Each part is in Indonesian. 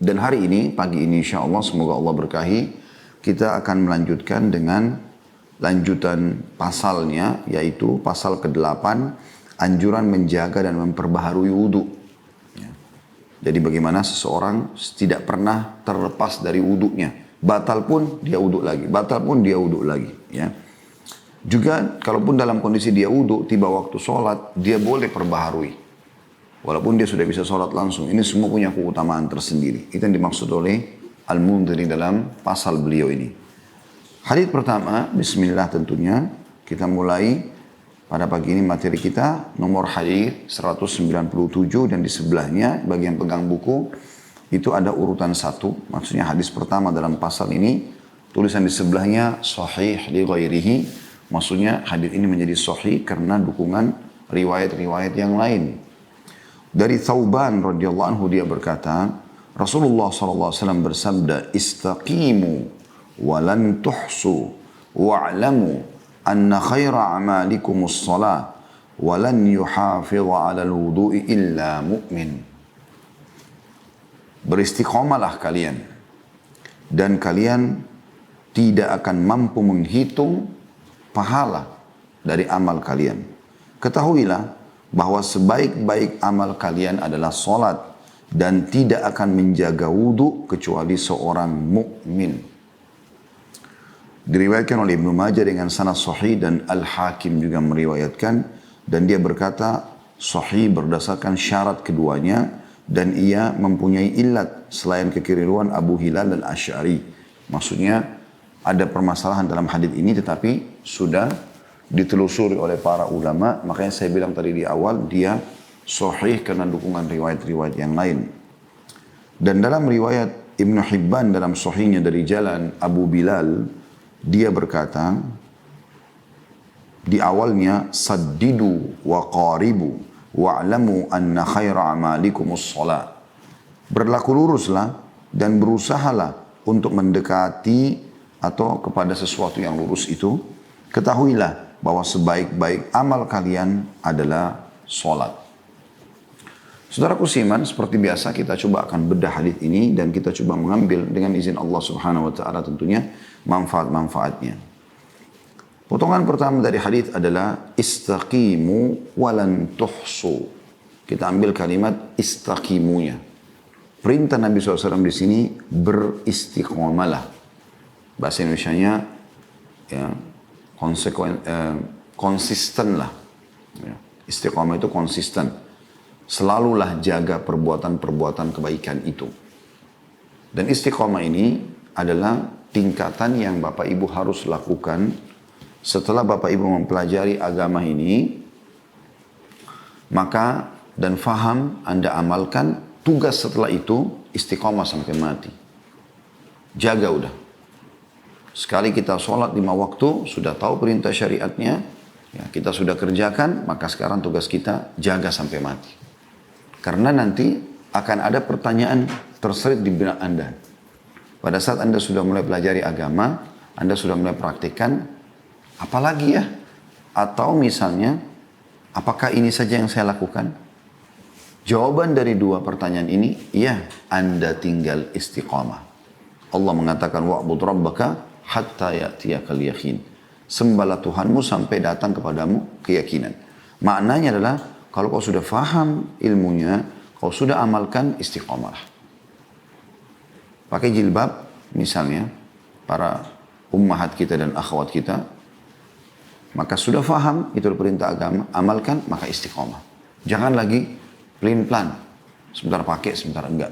Dan hari ini, pagi ini insya Allah, semoga Allah berkahi, kita akan melanjutkan dengan lanjutan pasalnya, yaitu pasal ke-8, anjuran menjaga dan memperbaharui wudhu. Ya. Jadi bagaimana seseorang tidak pernah terlepas dari wudhunya. Batal pun dia wudhu lagi, batal pun dia wudhu lagi. Ya. Juga kalaupun dalam kondisi dia wudhu, tiba waktu sholat, dia boleh perbaharui. Walaupun dia sudah bisa sholat langsung. Ini semua punya keutamaan tersendiri. Itu yang dimaksud oleh Al-Mundhiri dalam pasal beliau ini. Hadits pertama, bismillah tentunya. Kita mulai pada pagi ini materi kita. Nomor hadits 197 dan di sebelahnya, bagi yang pegang buku, itu ada urutan 1. Maksudnya hadis pertama dalam pasal ini. Tulisan di sebelahnya, sahih li ghairihi. Maksudnya hadis ini menjadi sahih karena dukungan riwayat-riwayat yang lain. Dari Thauban radhiyallahu anhu dia berkata, Rasulullah SAW bersabda, istaqimu walan tuhsu wa'lamu anna khaira amalikumus salah walan yuhafidha ala al-wudu'i illa mu'min. Beristiqamalah kalian dan kalian tidak akan mampu menghitung pahala dari amal kalian. Ketahuilah bahwa sebaik-baik amal kalian adalah solat dan tidak akan menjaga wudhu kecuali seorang mukmin. Diriwayatkan oleh Ibnu Majah dengan sanad sahih dan Al-Hakim juga meriwayatkan dan dia berkata sahih berdasarkan syarat keduanya dan ia mempunyai illat selain kekeliruan Abu Hilal dan Asy'ari. Maksudnya ada permasalahan dalam hadis ini tetapi sudah ditelusuri oleh para ulama, makanya saya bilang tadi di awal dia sahih karena dukungan riwayat-riwayat yang lain. Dan dalam riwayat Ibnu Hibban dalam sahihnya dari jalan Abu Bilal, dia berkata di awalnya saddidu wa qaribu wa'lamu anna khaira amalikumus shalah. Berlaku luruslah dan berusahalah untuk mendekati atau kepada sesuatu yang lurus itu. Ketahuilah bahwa sebaik-baik amal kalian adalah sholat. Saudaraku Siman, seperti biasa kita coba akan bedah hadis ini dan kita coba mengambil dengan izin Allah Subhanahu wa taala tentunya manfaat-manfaatnya. Potongan pertama dari hadis adalah istaqimu walan tuhsu. Kita ambil kalimat istaqimunya. Perintah Nabi SAW di sini beristiqamalah. Bahasa Indonesianya ya konsisten lah. Ya. Istiqamah itu konsisten. Selalulah jaga perbuatan-perbuatan kebaikan itu. Dan istiqamah ini adalah tingkatan yang Bapak Ibu harus lakukan setelah Bapak Ibu mempelajari agama ini. Maka dan faham Anda amalkan, tugas setelah itu istiqamah sampai mati. Jaga udah. Sekali kita sholat 5 waktu, sudah tahu perintah syariatnya, ya, kita sudah kerjakan, maka sekarang tugas kita jaga sampai mati. Karena nanti akan ada pertanyaan terselip di benak Anda. Pada saat Anda sudah mulai pelajari agama, Anda sudah mulai praktikkan, apalagi ya? Atau misalnya, apakah ini saja yang saya lakukan? Jawaban dari 2 pertanyaan ini, ya, Anda tinggal istiqamah. Allah mengatakan, wa'bud rabbaka hatta ya'tiyakal yakin. Sembahlah Tuhanmu sampai datang kepadamu keyakinan. Maknanya adalah kalau kau sudah faham ilmunya, kau sudah amalkan, istiqamalah. Pakai jilbab misalnya, para ummahat kita dan akhwat kita, maka sudah faham itu perintah agama, amalkan, maka istiqamah. Jangan lagi pelin-pelan, sebentar pakai, sebentar enggak.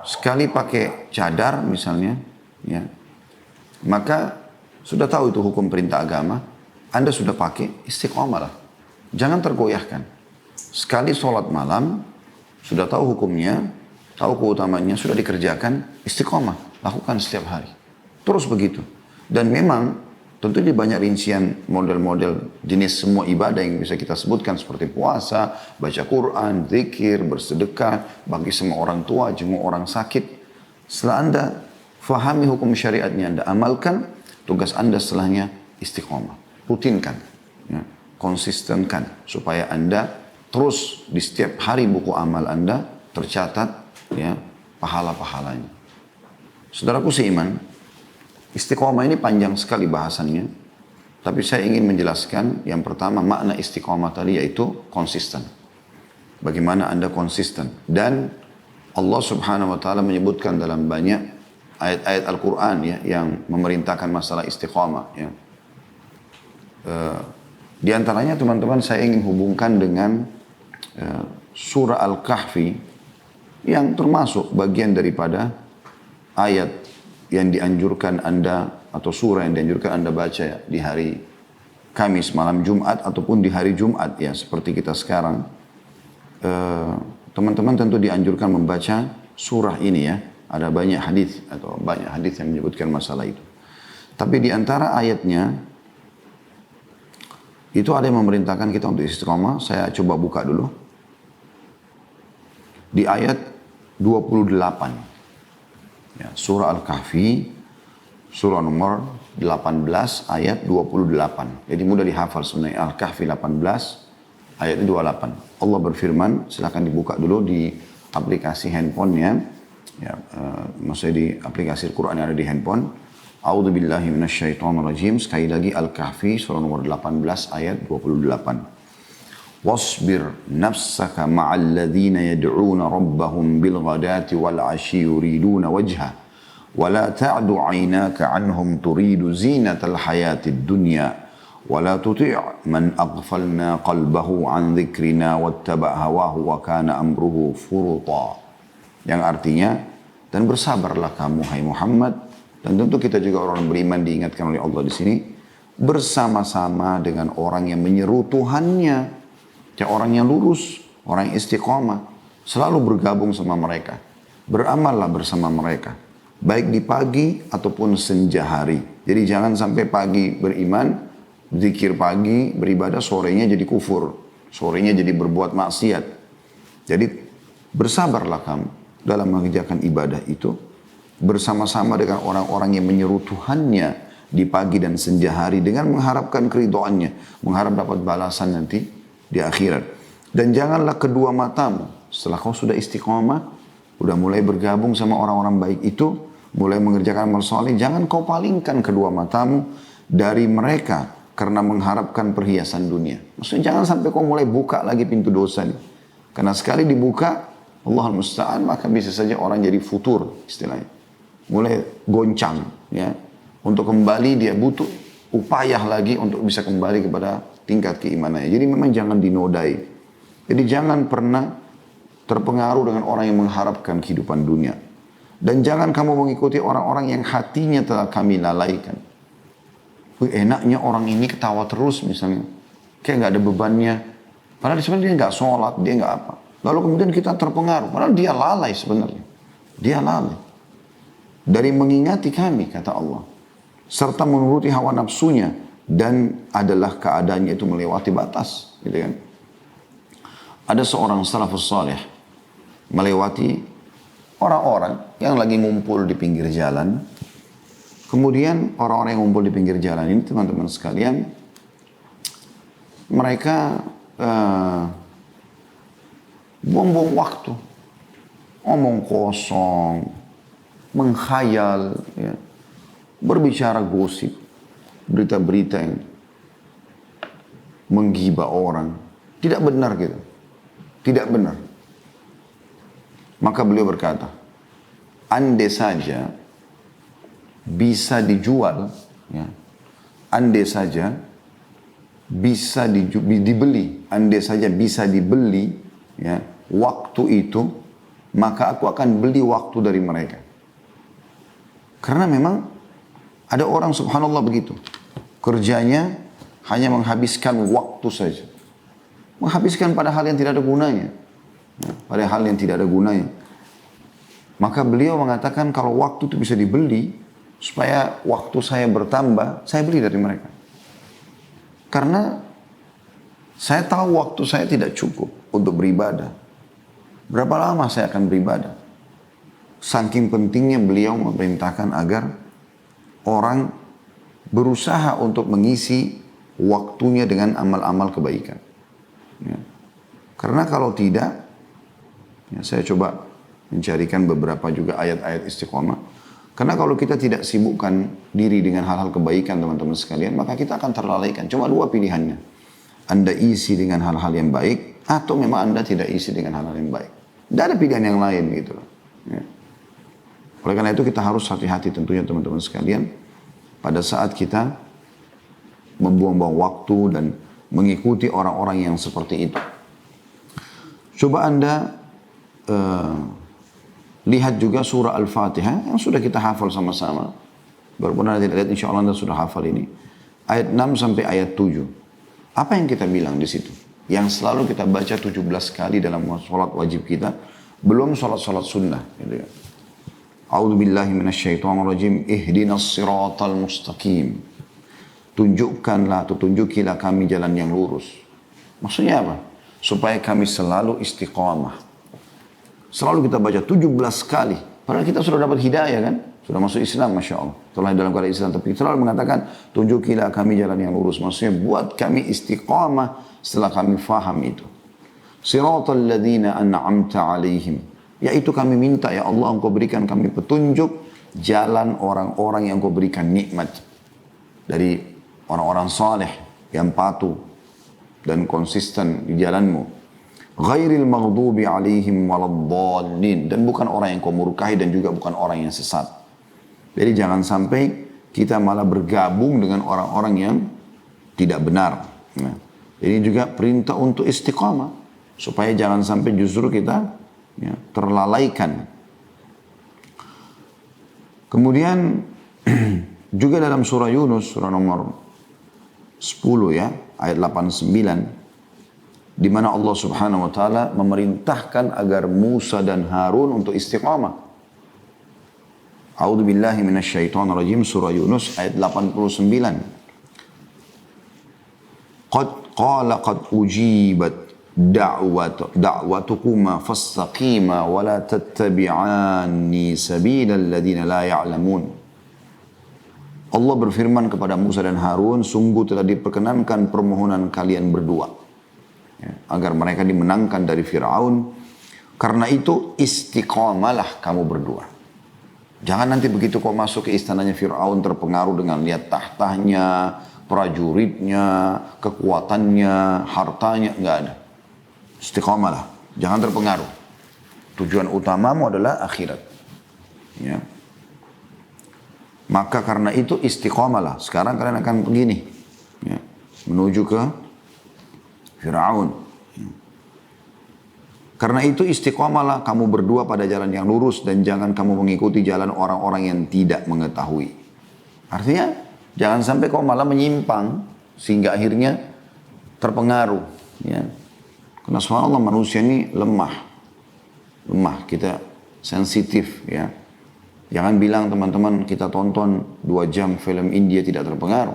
Sekali pakai cadar misalnya, ya, maka sudah tahu itu hukum perintah agama, Anda sudah pakai, istiqamalah. Jangan tergoyahkan. Sekali sholat malam, sudah tahu hukumnya, tahu keutamanya, sudah dikerjakan, istiqamah. Lakukan setiap hari. Terus begitu. Dan memang, tentunya banyak rincian model-model jenis semua ibadah yang bisa kita sebutkan seperti puasa, baca Quran, zikir, bersedekah, bagi semua orang tua, jenguk orang sakit. Setelah Anda fahami hukum syariatnya, Anda amalkan, tugas Anda setelahnya istiqamah. Rutinkan, ya, konsistenkan, supaya Anda terus di setiap hari buku amal Anda tercatat, ya, pahala-pahalanya. Saudaraku seiman, istiqomah ini panjang sekali bahasannya. Tapi saya ingin menjelaskan yang pertama makna istiqomah tadi yaitu konsisten. Bagaimana Anda konsisten. Dan Allah subhanahu wa ta'ala menyebutkan dalam banyak ayat-ayat Al-Quran ya, yang memerintahkan masalah istiqomah. Ya. Di antaranya teman-teman saya ingin hubungkan dengan surah Al-Kahfi yang termasuk bagian daripada ayat yang dianjurkan Anda atau surah yang dianjurkan Anda baca ya, di hari Kamis malam Jumat ataupun di hari Jumat ya seperti kita sekarang. Teman-teman tentu dianjurkan membaca surah ini ya. Ada banyak hadis atau banyak hadis yang menyebutkan masalah itu. Tapi di antara ayatnya itu ada yang memerintahkan kita untuk istiqomah. Saya coba buka dulu. Di ayat 28. Ya, surah Al-Kahfi, surah nomor 18 ayat 28. Jadi mudah dihafal sebenarnya. Al-Kahfi 18 ayat 28. Allah berfirman, silakan dibuka dulu di aplikasi handphonenya. Ya, maksudnya di aplikasi Al-Quran yang ada di handphone. A'udzubillahi minasyaitonirrajim. Sekali lagi Al-Kahfi surah nomor 18 ayat 28. Wasbir nafsaka ma'al ladzina yad'una rabbahum bil ghadati wal 'ashyi yuriduna wajha wa la ta'du 'aynaka 'anhum turidu zinatal hayatid dunya wa la tuti' man aghfalna qalbahu 'an dzikrina wattaba' hawahu wa kana amruhu furuta. Yang artinya, dan bersabarlah kamu hai Muhammad, dan tentu kita juga orang beriman diingatkan oleh Allah di sini, bersama-sama dengan orang yang menyeru Tuhannya, ya orang yang lurus, orang yang istiqomah, selalu bergabung sama mereka, beramallah bersama mereka, baik di pagi ataupun senja hari. Jadi jangan sampai pagi beriman, zikir pagi, beribadah, sorenya jadi kufur, sorenya jadi berbuat maksiat. Jadi bersabarlah kamu dalam mengerjakan ibadah itu bersama-sama dengan orang-orang yang menyeru Tuhannya di pagi dan senja hari dengan mengharapkan keridhaannya, mengharap dapat balasan nanti di akhirat. Dan janganlah kedua matamu setelah kau sudah istiqomah, udah mulai bergabung sama orang-orang baik itu, mulai mengerjakan amal saleh, jangan kau palingkan kedua matamu dari mereka karena mengharapkan perhiasan dunia. Maksudnya jangan sampai kau mulai buka lagi pintu dosa nih. Karena sekali dibuka, Allahul Musta'an, maka bisa saja orang jadi futur istilahnya. Mulai goncang ya. Untuk kembali dia butuh upaya lagi untuk bisa kembali kepada tingkat keimanannya. Jadi memang jangan dinodai. Jadi jangan pernah terpengaruh dengan orang yang mengharapkan kehidupan dunia. Dan jangan kamu mengikuti orang-orang yang hatinya telah kami lalaikan. Enaknya orang ini ketawa terus misalnya. Kayak nggak ada bebannya. Padahal sebenarnya dia nggak sholat, dia nggak apa. Lalu kemudian kita terpengaruh. Padahal dia lalai sebenarnya. Dia lalai. Dari mengingati kami, kata Allah. Serta menuruti hawa nafsunya. Dan adalah keadaannya itu melewati batas. Gitu kan. Ada seorang salafus salih. Melewati orang-orang yang lagi ngumpul di pinggir jalan. Kemudian orang-orang yang ngumpul di pinggir jalan ini, teman-teman sekalian. Mereka buang-buang waktu, omong kosong, menghayal, ya, berbicara gosip, berita-berita yang menggibah orang. Tidak benar gitu. Tidak benar. Maka beliau berkata, andai saja bisa dijual, ya, andai saja bisa dibeli, andai saja bisa dibeli, ya, waktu itu, maka aku akan beli waktu dari mereka. Karena memang ada orang subhanallah begitu. Kerjanya hanya menghabiskan waktu saja. Menghabiskan pada hal yang tidak ada gunanya. Pada hal yang tidak ada gunanya. Maka beliau mengatakan kalau waktu itu bisa dibeli, supaya waktu saya bertambah, saya beli dari mereka. Karena saya tahu waktu saya tidak cukup untuk beribadah. Berapa lama saya akan beribadah? Saking pentingnya beliau memerintahkan agar orang berusaha untuk mengisi waktunya dengan amal-amal kebaikan. Ya. Karena kalau tidak, ya saya coba mencarikan beberapa juga ayat-ayat istiqomah. Karena kalau kita tidak sibukkan diri dengan hal-hal kebaikan teman-teman sekalian, maka kita akan terlalaikan. Cuma dua pilihannya. Anda isi dengan hal-hal yang baik, atau memang Anda tidak isi dengan hal-hal yang baik. Tidak ada pilihan yang lain gitu loh. Ya. Oleh karena itu kita harus hati-hati tentunya teman-teman sekalian, pada saat kita membuang-buang waktu dan mengikuti orang-orang yang seperti itu. Coba Anda lihat juga surah Al-Fatihah yang sudah kita hafal sama-sama. Walaupun Anda tidak lihat, insya Allah Anda sudah hafal ini. Ayat 6 sampai ayat 7. Apa yang kita bilang di situ? Yang selalu kita baca 17 kali dalam sholat wajib kita. Belum sholat-sholat sunnah. Gitu ya. A'udzu billahi minasyaitonir rajim. Ihdinas siratal mustaqim. Tunjukkanlah atau tunjukilah kami jalan yang lurus. Maksudnya apa? Supaya kami selalu istiqamah. Selalu kita baca 17 kali. Padahal kita sudah dapat hidayah kan? Sudah masuk Islam, Masya Allah. Telah dalam keadaan Islam. Tapi selalu mengatakan, tunjukilah kami jalan yang lurus. Maksudnya buat kami istiqamah setelah kami faham itu. Siratal ladzina an'amta alaihim. Yaitu kami minta, ya Allah, engkau berikan kami petunjuk jalan orang-orang yang engkau berikan nikmat. Dari orang-orang saleh yang patuh dan konsisten di jalanmu. Ghairil maghdubi alaihim waladdallin. Dan bukan orang yang kau murkahi dan juga bukan orang yang sesat. Jadi jangan sampai kita malah bergabung dengan orang-orang yang tidak benar. Nah, ini juga perintah untuk istiqamah. Supaya jangan sampai justru kita terlalaikan. Kemudian juga dalam surah Yunus, surah nomor 10 ya, ayat 89. Di mana Allah Subhanahu wa taala memerintahkan agar Musa dan Harun untuk istiqamah. A'udzu billahi minasyaitonir rajim, surah Yunus ayat 89. Qad ujibat da'watukuma fastaqima wa la tattabi'anni sabilal ladzina la ya'lamun. Allah berfirman kepada Musa dan Harun, sungguh telah diperkenankan permohonan kalian berdua. Ya, agar mereka dimenangkan dari Fir'aun. Karena itu istiqamalah kamu berdua. Jangan nanti begitu kau masuk ke istananya Fir'aun terpengaruh dengan lihat tahtanya, prajuritnya, kekuatannya, hartanya. Enggak ada. Istiqamalah. Jangan terpengaruh. Tujuan utamamu adalah akhirat. Ya. Maka karena itu istiqamalah. Sekarang kalian akan begini. Ya. Menuju ke Fir'aun. Karena itu istiqamalah kamu berdua pada jalan yang lurus dan jangan kamu mengikuti jalan orang-orang yang tidak mengetahui. Artinya jangan sampai kau malah menyimpang sehingga akhirnya terpengaruh. Ya. Karena subhanallah manusia ini lemah, kita sensitif ya. Jangan bilang teman-teman kita tonton 2 jam film India tidak terpengaruh.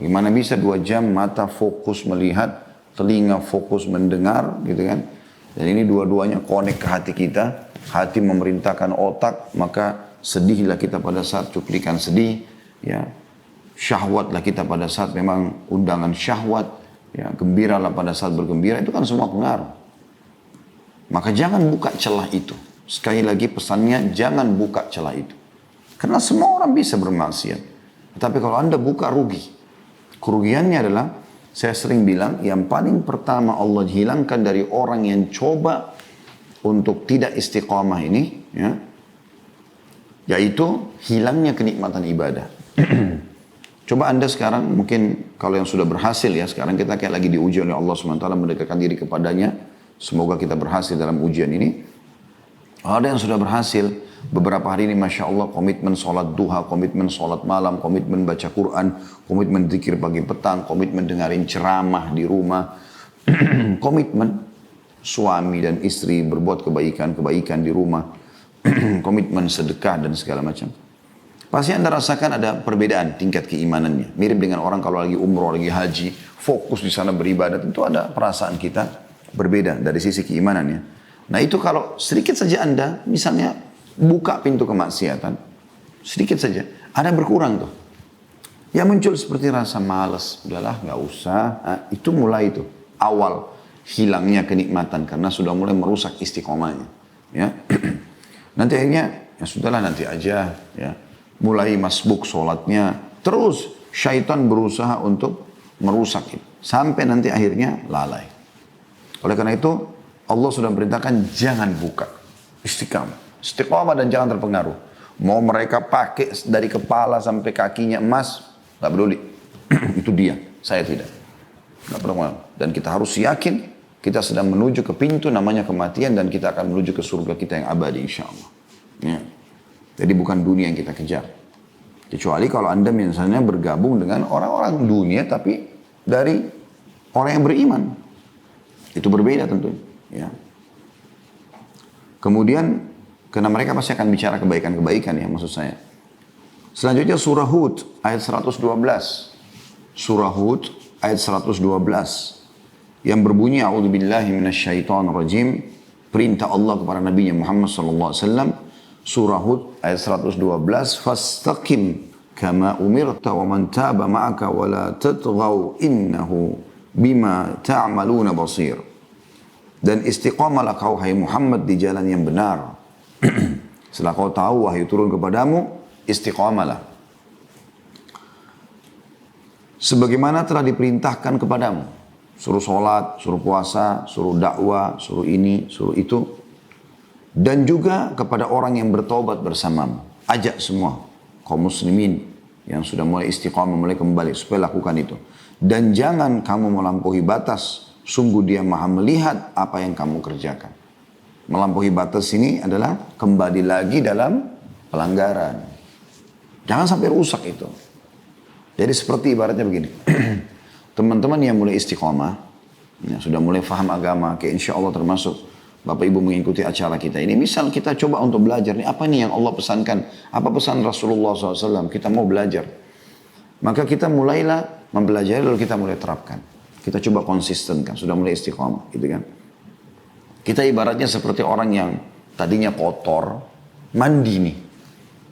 Bagaimana bisa 2 jam mata fokus melihat, telinga fokus mendengar gitu kan. Dan ini dua-duanya connect ke hati kita. Hati memerintahkan otak, maka sedihlah kita pada saat cuplikan sedih. Ya. Syahwatlah kita pada saat memang undangan syahwat. Ya. Gembiralah pada saat bergembira. Itu kan semua pengaruh. Maka jangan buka celah itu. Sekali lagi pesannya, jangan buka celah itu. Karena semua orang bisa bermaksiat. Tapi kalau Anda buka, rugi. Kerugiannya adalah, saya sering bilang, yang paling pertama Allah hilangkan dari orang yang coba untuk tidak istiqamah ini, ya, yaitu hilangnya kenikmatan ibadah. Coba Anda sekarang, mungkin kalau yang sudah berhasil ya, sekarang kita kayak lagi diuji oleh Allah SWT, mendekatkan diri kepadanya. Semoga kita berhasil dalam ujian ini. Ada yang sudah berhasil, beberapa hari ini Masya Allah komitmen sholat duha, komitmen sholat malam, komitmen baca Quran, komitmen zikir pagi petang, komitmen dengerin ceramah di rumah, komitmen suami dan istri berbuat kebaikan di rumah, komitmen sedekah dan segala macam. Pasti Anda rasakan ada perbedaan tingkat keimanannya. Mirip dengan orang kalau lagi umroh, lagi haji, fokus di sana beribadah, tentu ada perasaan kita berbeda dari sisi keimanannya. Nah itu kalau sedikit saja Anda misalnya buka pintu kemaksiatan, sedikit saja, ada yang berkurang tuh. Yang muncul seperti rasa malas, udahlah nggak usah. Nah, itu mulai itu awal hilangnya kenikmatan karena sudah mulai merusak istiqomahnya. Ya. Nanti akhirnya, ya sudahlah nanti aja. Ya. Mulai masbuk sholatnya. Terus syaitan berusaha untuk merusak itu. Sampai nanti akhirnya lalai. Oleh karena itu, Allah sudah perintahkan jangan buka. Istiqamah. Istiqamah dan jangan terpengaruh. Mau mereka pakai dari kepala sampai kakinya emas, gak peduli. Itu dia, saya tidak. Gak peduli. Dan kita harus yakin, kita sedang menuju ke pintu namanya kematian dan kita akan menuju ke surga kita yang abadi insya Allah. Ya. Jadi bukan dunia yang kita kejar. Kecuali kalau Anda misalnya bergabung dengan orang-orang dunia tapi dari orang yang beriman. Itu berbeda tentunya. Ya. Kemudian, karena mereka pasti akan bicara kebaikan-kebaikan ya maksud saya. Selanjutnya surah Hud ayat 112. Surah Hud ayat 112. Yang berbunyi, A'udzubillahi minasyaitonirrajim. Perintah Allah kepada Nabi Muhammad SAW. Surah Hud ayat 112. Fastaqim kama umirta wa man taba ma'aka wa la tatghaw innahu bima ta'maluna basir. Dan istiqamalah kau hai Muhammad di jalan yang benar. Setelah kau tahu wahyu turun kepadamu, istiqamalah. Sebagaimana telah diperintahkan kepadamu. Suruh sholat, suruh puasa, suruh dakwah, suruh ini, suruh itu. Dan juga kepada orang yang bertobat bersamamu. Ajak semua kaum muslimin yang sudah mulai istiqamah, mulai kembali supaya lakukan itu. Dan jangan kamu melampaui batas. Sungguh dia maha melihat apa yang kamu kerjakan. Melampaui batas ini adalah kembali lagi dalam pelanggaran. Jangan sampai rusak itu. Jadi seperti ibaratnya begini. Teman-teman yang mulai istiqamah, ya, sudah mulai faham agama, kayak insya Allah termasuk Bapak Ibu mengikuti acara kita ini. Misal kita coba untuk belajar, nih apa nih yang Allah pesankan? Apa pesan Rasulullah SAW? Kita mau belajar. Maka kita mulailah mempelajari lalu kita mulai terapkan. Kita coba konsisten kan, sudah mulai istiqamah gitu kan. Kita ibaratnya seperti orang yang tadinya kotor, mandi nih.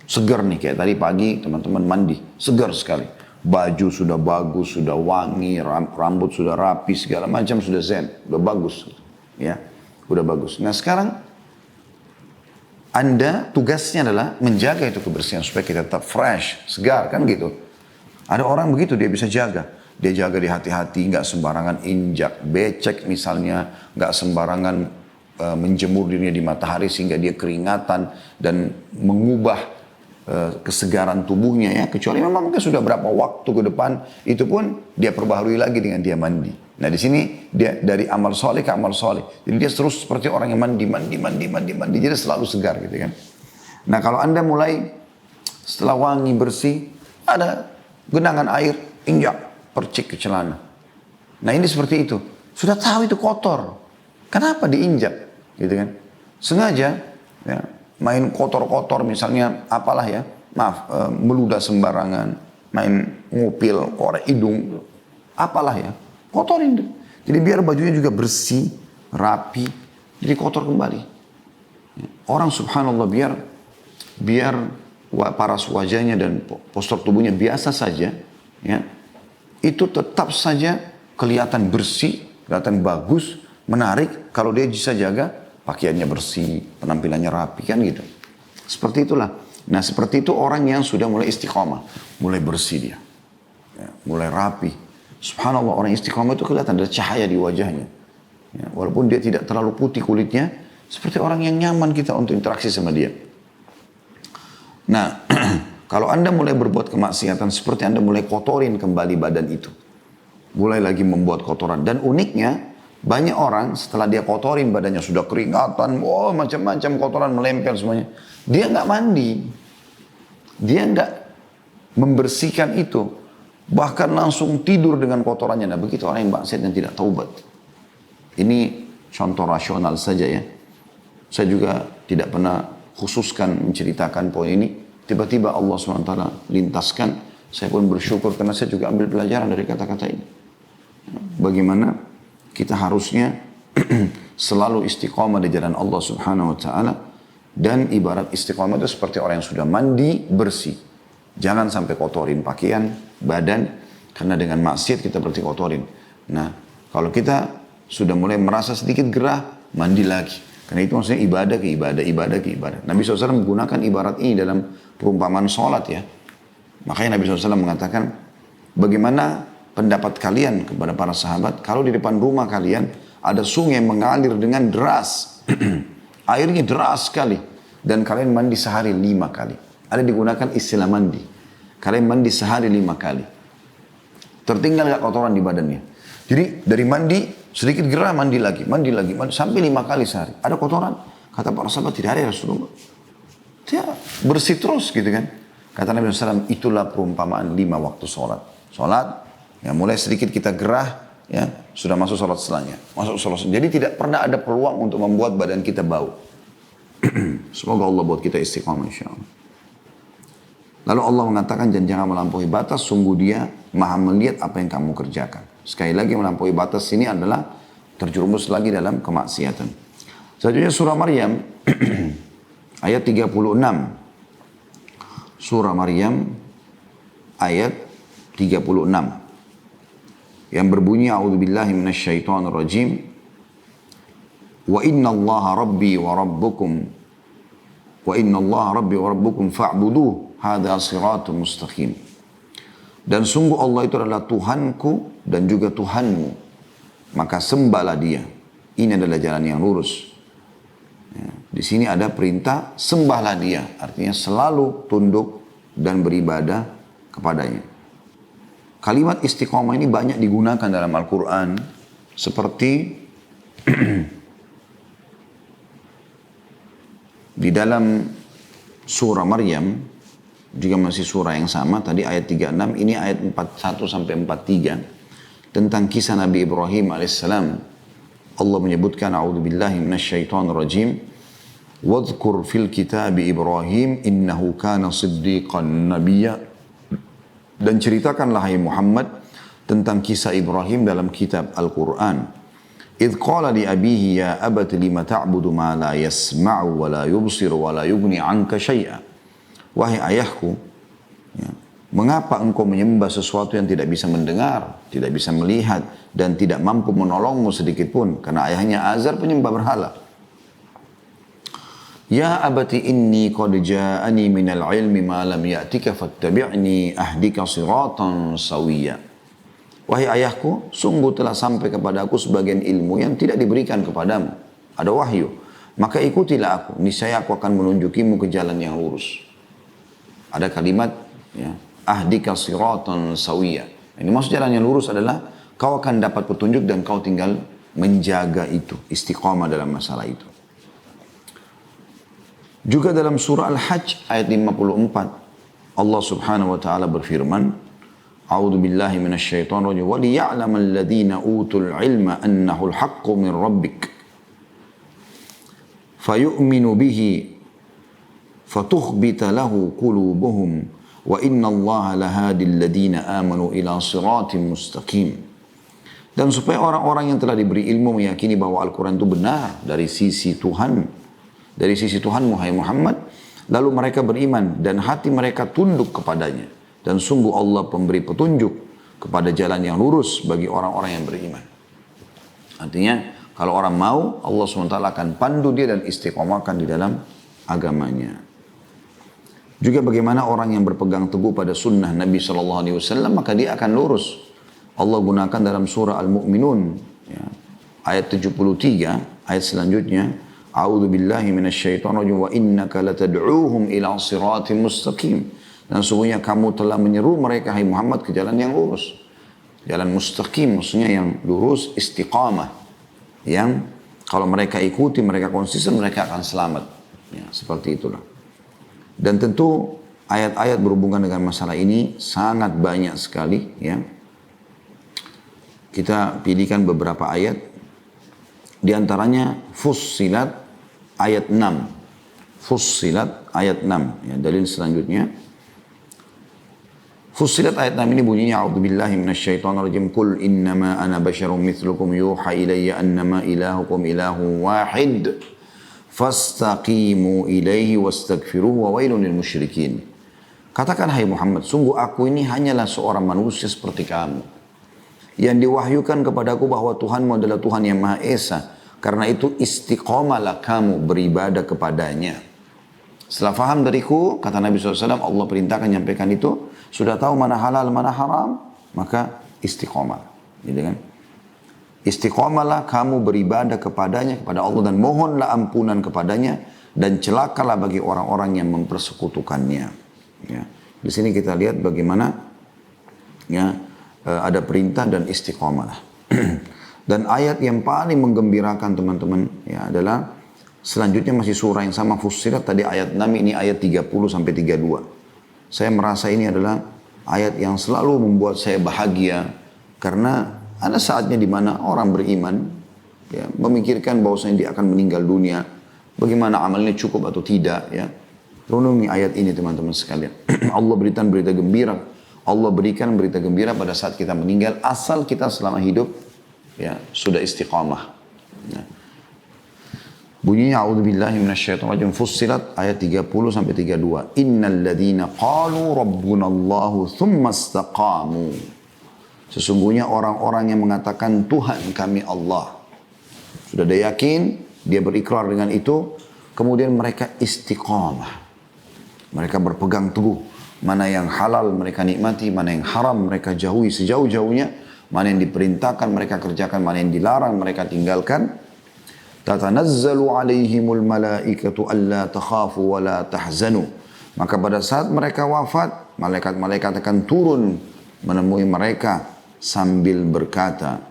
Segar nih, kayak tadi pagi teman-teman mandi, segar sekali. Baju sudah bagus, sudah wangi, rambut sudah rapi, segala macam sudah zen, sudah bagus. Ya, udah bagus. Nah sekarang, Anda tugasnya adalah menjaga itu kebersihan supaya kita tetap fresh, segar kan gitu. Ada orang begitu dia bisa jaga. Dia jaga di hati-hati, nggak sembarangan injak, becek misalnya, nggak sembarangan menjemur dirinya di matahari sehingga dia keringatan dan mengubah kesegaran tubuhnya ya. Kecuali memang mungkin sudah berapa waktu ke depan, itu pun dia perbaharui lagi dengan dia mandi. Nah di sini dia dari amal soleh ke amal soleh. Jadi dia terus seperti orang yang mandi. Jadi selalu segar gitu kan. Nah kalau Anda mulai setelah wangi bersih, ada genangan air, injak. Percik ke celana. Nah ini seperti itu. Sudah tahu itu kotor. Kenapa diinjak? Gitu kan. Sengaja ya, main kotor-kotor misalnya apalah ya. Maaf, meludah sembarangan. Main ngupil, korek hidung. Apalah ya. Kotorin. Jadi biar bajunya juga bersih, rapi. Jadi kotor kembali. Orang subhanallah biar paras wajahnya dan postur tubuhnya biasa saja. Ya. Itu tetap saja kelihatan bersih, kelihatan bagus, menarik. Kalau dia bisa jaga pakaiannya bersih, penampilannya rapi kan gitu. Seperti itulah. Nah seperti itu orang yang sudah mulai istiqamah. Mulai bersih dia. Ya, mulai rapi. Subhanallah orang istiqamah itu kelihatan ada cahaya di wajahnya. Ya, walaupun dia tidak terlalu putih kulitnya. Seperti orang yang nyaman kita untuk interaksi sama dia. Nah kalau Anda mulai berbuat kemaksiatan seperti Anda mulai kotorin kembali badan itu. Mulai lagi membuat kotoran. Dan uniknya, banyak orang setelah dia kotorin badannya sudah keringatan, macam-macam kotoran melempel semuanya. Dia nggak mandi. Dia nggak membersihkan itu. Bahkan langsung tidur dengan kotorannya. Nah begitu orang yang maksiat yang tidak taubat. Ini contoh rasional saja ya. Saya juga tidak pernah khususkan menceritakan poin ini. Tiba-tiba Allah SWT lintaskan, saya pun bersyukur karena saya juga ambil pelajaran dari kata-kata ini. Bagaimana kita harusnya selalu istiqamah di jalan Allah Subhanahu Wa Taala dan ibarat istiqamah itu seperti orang yang sudah mandi bersih. Jangan sampai kotorin pakaian, badan, karena dengan maksiat kita berarti kotorin. Nah, kalau kita sudah mulai merasa sedikit gerah, mandi lagi. Karena itu maksudnya ibadah ke ibadah, ibadah ke ibadah. Nabi SAW menggunakan ibarat ini dalam perumpamaan sholat ya. Makanya Nabi SAW mengatakan, bagaimana pendapat kalian kepada para sahabat, kalau di depan rumah kalian ada sungai yang mengalir dengan deras, airnya deras sekali, dan kalian mandi sehari 5 kali. Ada digunakan istilah mandi. Kalian mandi sehari 5 kali. Tertinggal gak kotoran di badannya. Jadi dari mandi, sedikit gerah mandi lagi, sampai 5 kali sehari. Ada kotoran? Kata para sahabat, tidak ada ya Rasulullah. Dia bersih terus gitu kan. Kata Nabi SAW, itulah perumpamaan 5 waktu sholat. Sholat, ya mulai sedikit kita gerah, ya sudah masuk sholat setelahnya. Jadi tidak pernah ada peluang untuk membuat badan kita bau. Semoga Allah buat kita istiqamah insyaAllah. Lalu Allah mengatakan, jangan melampaui batas, sungguh dia maha melihat apa yang kamu kerjakan. Sekali lagi melampaui batas ini adalah terjerumus lagi dalam kemaksiatan. Selanjutnya surah Maryam ayat 36. Surah Maryam ayat 36. Yang berbunyi, a'udzubillahi minasyaitonirrajim. Wa inna allaha rabbi wa rabbukum. Wa inna allaha rabbi wa rabbukum fa'buduh. Hadha siratul mustaqim. Dan sungguh Allah itu adalah Tuhanku dan juga Tuhanmu. Maka sembahlah dia. Ini adalah jalan yang lurus. Ya, di sini ada perintah sembahlah dia. Artinya selalu tunduk dan beribadah kepadanya. Kalimat istiqomah ini banyak digunakan dalam Al-Quran. Seperti di dalam surah Maryam. Juga masih surah yang sama, tadi ayat 36, ini ayat 41 sampai 43 tentang kisah Nabi Ibrahim alaihissalam. Allah menyebutkan, a'udzubillahi minasyaitonirrajim, wadhkur fil kitab Ibrahim innahu kana siddiqan nabiyya. Dan ceritakanlah hai Muhammad tentang kisah Ibrahim dalam kitab Al-Quran. Idh qala li abihi ya abati lima ta'budu ma la yasma'u wa la yubsir wa la yughni 'anka syai'a. Wahai ayahku, ya, mengapa engkau menyembah sesuatu yang tidak bisa mendengar, tidak bisa melihat, dan tidak mampu menolongmu sedikit pun? Karena ayahnya Azar penyembah berhala. Ya abati inni qad ja'ani minal ilmi ma lam ya'tika fattabi'ni ahdika siratan sawiyya. Wahai ayahku, sungguh telah sampai kepadaku sebagian ilmu yang tidak diberikan kepadamu. Ada wahyu. Maka ikutilah aku, niscaya aku akan menunjukimu ke jalan yang lurus. Ada kalimat, ya, ahdika siratan sawiyya. Ini maksud jalan yang lurus adalah kau akan dapat petunjuk dan kau tinggal menjaga itu, istiqamah dalam masalah itu. Juga dalam surah Al-Hajj ayat 54, Allah Subhanahu wa taala berfirman, A'udzu billahi minasyaitonir rajim, wa liya'lamal ladzina utul ilma annahu al-haqqu min rabbik. Fayu'minu bihi fatukhbita lahu qulubuhum wa inna allaha lahadil ladina amanu ila siratim mustaqim. Dan supaya orang-orang yang telah diberi ilmu meyakini bahwa Al-Quran itu benar dari sisi Tuhan, dari sisi Tuhan Muhammad Muhammad, lalu mereka beriman dan hati mereka tunduk kepadanya. Dan sungguh Allah pemberi petunjuk kepada jalan yang lurus bagi orang-orang yang beriman. Artinya kalau orang mau, Allah SWT akan pandu dia dan istiqomahkan di dalam agamanya. Juga bagaimana orang yang berpegang teguh pada sunnah Nabi SAW, maka dia akan lurus. Allah gunakan dalam surah Al-Mu'minun, ya, ayat 73, ayat selanjutnya, A'udzu billahi minasyaitonir rajim wa innaka latad'uuhum ila siratim mustaqim. Dan sungguhnya kamu telah menyeru mereka, hai Muhammad, ke jalan yang lurus. Jalan mustaqim, maksudnya yang lurus, istiqamah. Yang kalau mereka ikuti, mereka konsisten, mereka akan selamat. Ya, seperti itulah. Dan tentu ayat-ayat berhubungan dengan masalah ini sangat banyak sekali. Ya. Kita pilihkan beberapa ayat. Di antaranya Fussilat ayat 6. Fussilat ayat 6. Ya, dalil selanjutnya. Fussilat ayat 6 ini bunyinya, A'udzubillahi minasyaitonirrajim, Qul innama ana basyarum mithlukum yuha ilayya annama ilahukum ilahu wahid. Fastaqimu ilaihi wastaghfiruhu wa wailun lil musyrikin. Katakan hai Muhammad, sungguh aku ini hanyalah seorang manusia seperti kamu. Yang diwahyukan kepadaku bahwa Tuhanmu adalah Tuhan yang Maha Esa. Karena itu istiqomalah kamu beribadah kepadanya. Setelah faham dariku, kata Nabi SAW, Allah perintahkan menyampaikan itu, sudah tahu mana halal, mana haram, maka istiqomah. Gitu kan? Istiqomalah kamu beribadah kepadanya, kepada Allah, dan mohonlah ampunan kepadanya, dan celakalah bagi orang-orang yang mempersekutukannya. Ya. Di sini kita lihat bagaimana ya, ada perintah dan istiqomalah. Dan ayat yang paling menggembirakan teman-teman ya, adalah selanjutnya masih surah yang sama, Fussilat, tadi ayat 6, ini ayat 30 sampai 32. Saya merasa ini adalah ayat yang selalu membuat saya bahagia, karena ada saatnya di mana orang beriman ya, memikirkan bahwasanya dia akan meninggal dunia, bagaimana amalnya cukup atau tidak ya. Renungi ayat ini teman-teman sekalian. Allah berikan berita gembira. Allah berikan berita gembira pada saat kita meninggal, asal kita selama hidup ya sudah istiqamah. Ya. Bunyinya a'udzubillahi minasyaitonirrajim, Fussilat ayat 30 sampai 32. Innal ladzina qalu rabbunallahu tsumma istaqamu. Sesungguhnya orang-orang yang mengatakan Tuhan kami Allah. Sudah dia yakin, dia berikrar dengan itu, kemudian mereka istiqamah. Mereka berpegang teguh. Mana yang halal mereka nikmati, mana yang haram mereka jauhi sejauh-jauhnya, mana yang diperintahkan mereka kerjakan, mana yang dilarang mereka tinggalkan. Tatanazzalu alaihimul malaikatu alla takhafu wa la tahzanu. Maka pada saat mereka wafat, malaikat-malaikat akan turun menemui mereka sambil berkata,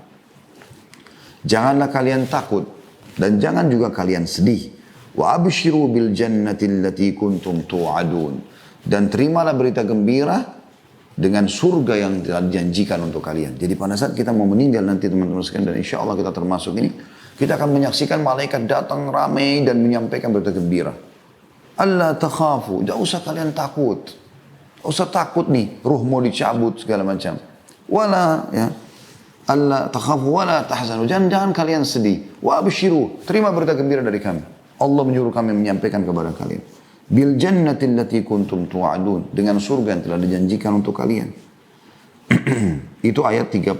janganlah kalian takut dan jangan juga kalian sedih. Wa abshiru bil jannati allati kuntum tu'adun. Dan terimalah berita gembira dengan surga yang telah dijanjikan untuk kalian. Jadi pada saat kita mau meninggal nanti teman-teman sekalian, dan insya Allah kita termasuk ini, kita akan menyaksikan malaikat datang ramai dan menyampaikan berita gembira. Allah takhafu, tidak usah kalian takut. Tidak usah takut nih, ruh mau dicabut segala macam. Wala ya, Allah takhafu wala tahzanu, jangan kalian sedih. Wa abshiru, terima berita gembira dari kami. Allah menyuruh kami menyampaikan kepada kalian. Bil jannati allati kuntum tu'adun, dengan surga yang telah dijanjikan untuk kalian. Itu ayat 30.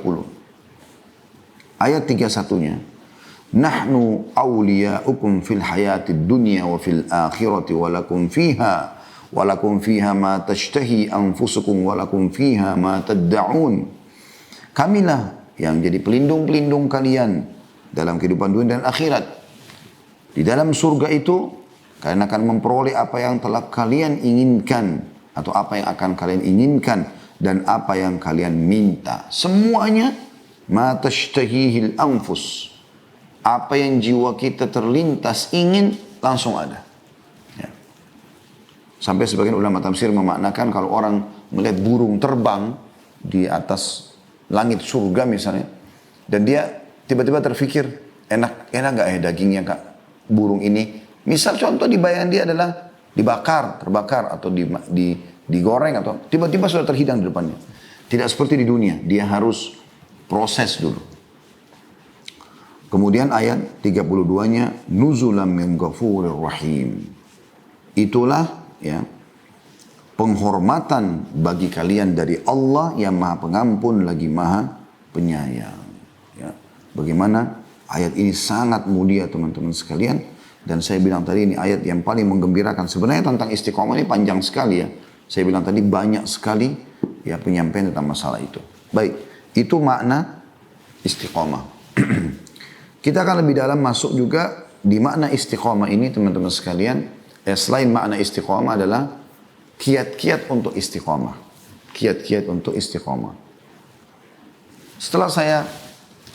Ayat 31-nya, nahnu awliya'ukum fil hayatid dunya wa fil akhirati wa lakum fiha ma tashtahi anfusukum wa lakum fiha ma tadda'un. Kamilah yang jadi pelindung-pelindung kalian dalam kehidupan dunia dan akhirat. Di dalam surga itu kalian akan memperoleh apa yang telah kalian inginkan, atau apa yang akan kalian inginkan, dan apa yang kalian minta. Semuanya ma tashtahihil anfus. Apa yang jiwa kita terlintas ingin, langsung ada. Ya. Sampai sebagian ulama tafsir memaknakan kalau orang melihat burung terbang di atas langit surga misalnya, dan dia tiba-tiba terfikir, enak gak ya dagingnya kak burung ini. Misal contoh di bayangan dia adalah terbakar atau digoreng, atau tiba-tiba sudah terhidang di depannya. Tidak seperti di dunia, dia harus proses dulu. Kemudian ayat 32-nya, nuzulam min ghafurir rahim. Itulah ya penghormatan bagi kalian dari Allah yang Maha Pengampun lagi Maha Penyayang. Ya. Bagaimana ayat ini sangat mulia teman-teman sekalian, dan saya bilang tadi ini ayat yang paling menggembirakan. Sebenarnya tentang istiqomah ini panjang sekali ya. Saya bilang tadi banyak sekali ya penyampaian tentang masalah itu. Baik, itu makna istiqomah. Kita akan lebih dalam masuk juga di makna istiqomah ini teman-teman sekalian. Selain makna istiqomah adalah kiat-kiat untuk istiqomah. Kiat-kiat untuk istiqomah. Setelah saya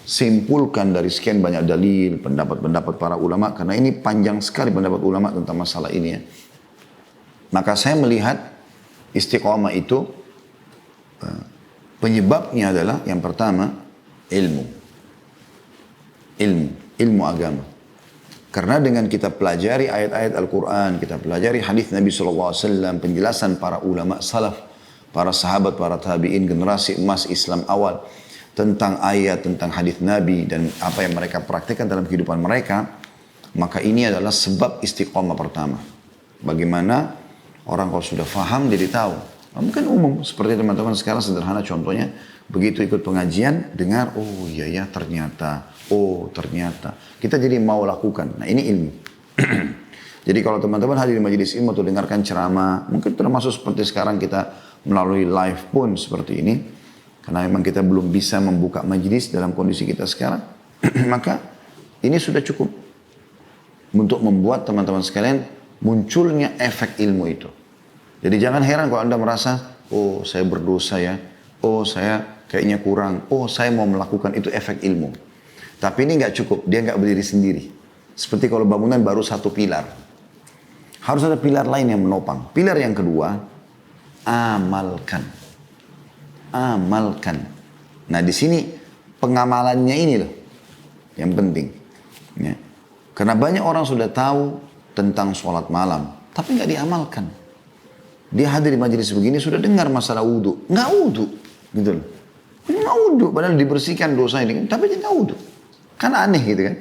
simpulkan dari sekian banyak dalil, pendapat-pendapat para ulama, karena ini panjang sekali pendapat ulama tentang masalah ini ya. Maka saya melihat istiqomah itu penyebabnya adalah yang pertama ilmu agama. Karena dengan kita pelajari ayat-ayat Al-Quran, kita pelajari hadis Nabi SAW, penjelasan para ulama salaf, para sahabat, para tabi'in, generasi emas Islam awal, tentang ayat, tentang hadis Nabi, dan apa yang mereka praktikkan dalam kehidupan mereka, maka ini adalah sebab istiqomah pertama. Bagaimana orang kalau sudah faham, jadi tahu Mungkin umum, seperti teman-teman sekarang sederhana contohnya, begitu ikut pengajian, dengar, oh iya ya ternyata, oh ternyata. Kita jadi mau lakukan, nah ini ilmu. Jadi kalau teman-teman hadir di majelis ilmu atau dengarkan ceramah, mungkin termasuk seperti sekarang kita melalui live pun seperti ini, karena memang kita belum bisa membuka majelis dalam kondisi kita sekarang, maka ini sudah cukup untuk membuat teman-teman sekalian munculnya efek ilmu itu. Jadi jangan heran kalau Anda merasa, oh saya berdosa ya, oh saya kayaknya kurang, oh saya mau melakukan, itu efek ilmu. Tapi ini nggak cukup, dia nggak berdiri sendiri. Seperti kalau bangunan baru satu pilar. Harus ada pilar lain yang menopang. Pilar yang kedua, amalkan. Amalkan. Nah di sini pengamalannya ini loh yang penting. Ya. Karena banyak orang sudah tahu tentang sholat malam, tapi nggak diamalkan. Dia hadir di majelis begini sudah dengar masalah wudhu, nggak wudhu, gitu loh. Nggak wudhu, padahal dibersihkan dosa ini, tapi dia nggak wudhu. Kan aneh gitu kan.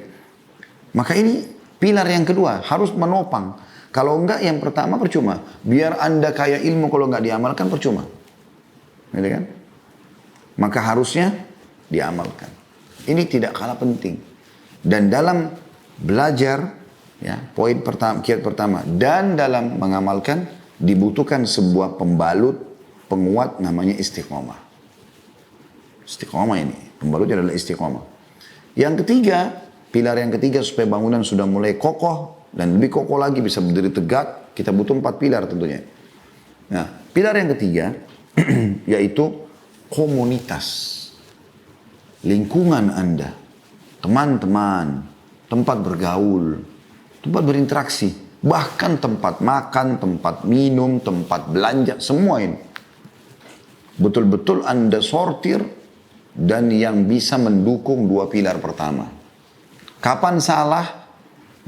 Maka ini pilar yang kedua harus menopang. Kalau enggak yang pertama percuma. Biar Anda kaya ilmu kalau nggak diamalkan percuma, gitu kan. Maka harusnya diamalkan. Ini tidak kalah penting. Dan dalam belajar, ya poin pertama, kiat pertama, dan dalam mengamalkan dibutuhkan sebuah pembalut penguat namanya istiqomah. Istiqomah ini, pembalutnya adalah istiqomah. Yang ketiga, pilar yang ketiga supaya bangunan sudah mulai kokoh dan lebih kokoh lagi bisa berdiri tegak, kita butuh 4 pilar tentunya. Nah, pilar yang ketiga yaitu komunitas. Lingkungan Anda, teman-teman, tempat bergaul, tempat berinteraksi, bahkan tempat makan, tempat minum, tempat belanja, semua ini. Betul-betul Anda sortir dan yang bisa mendukung 2 pilar pertama. Kapan salah,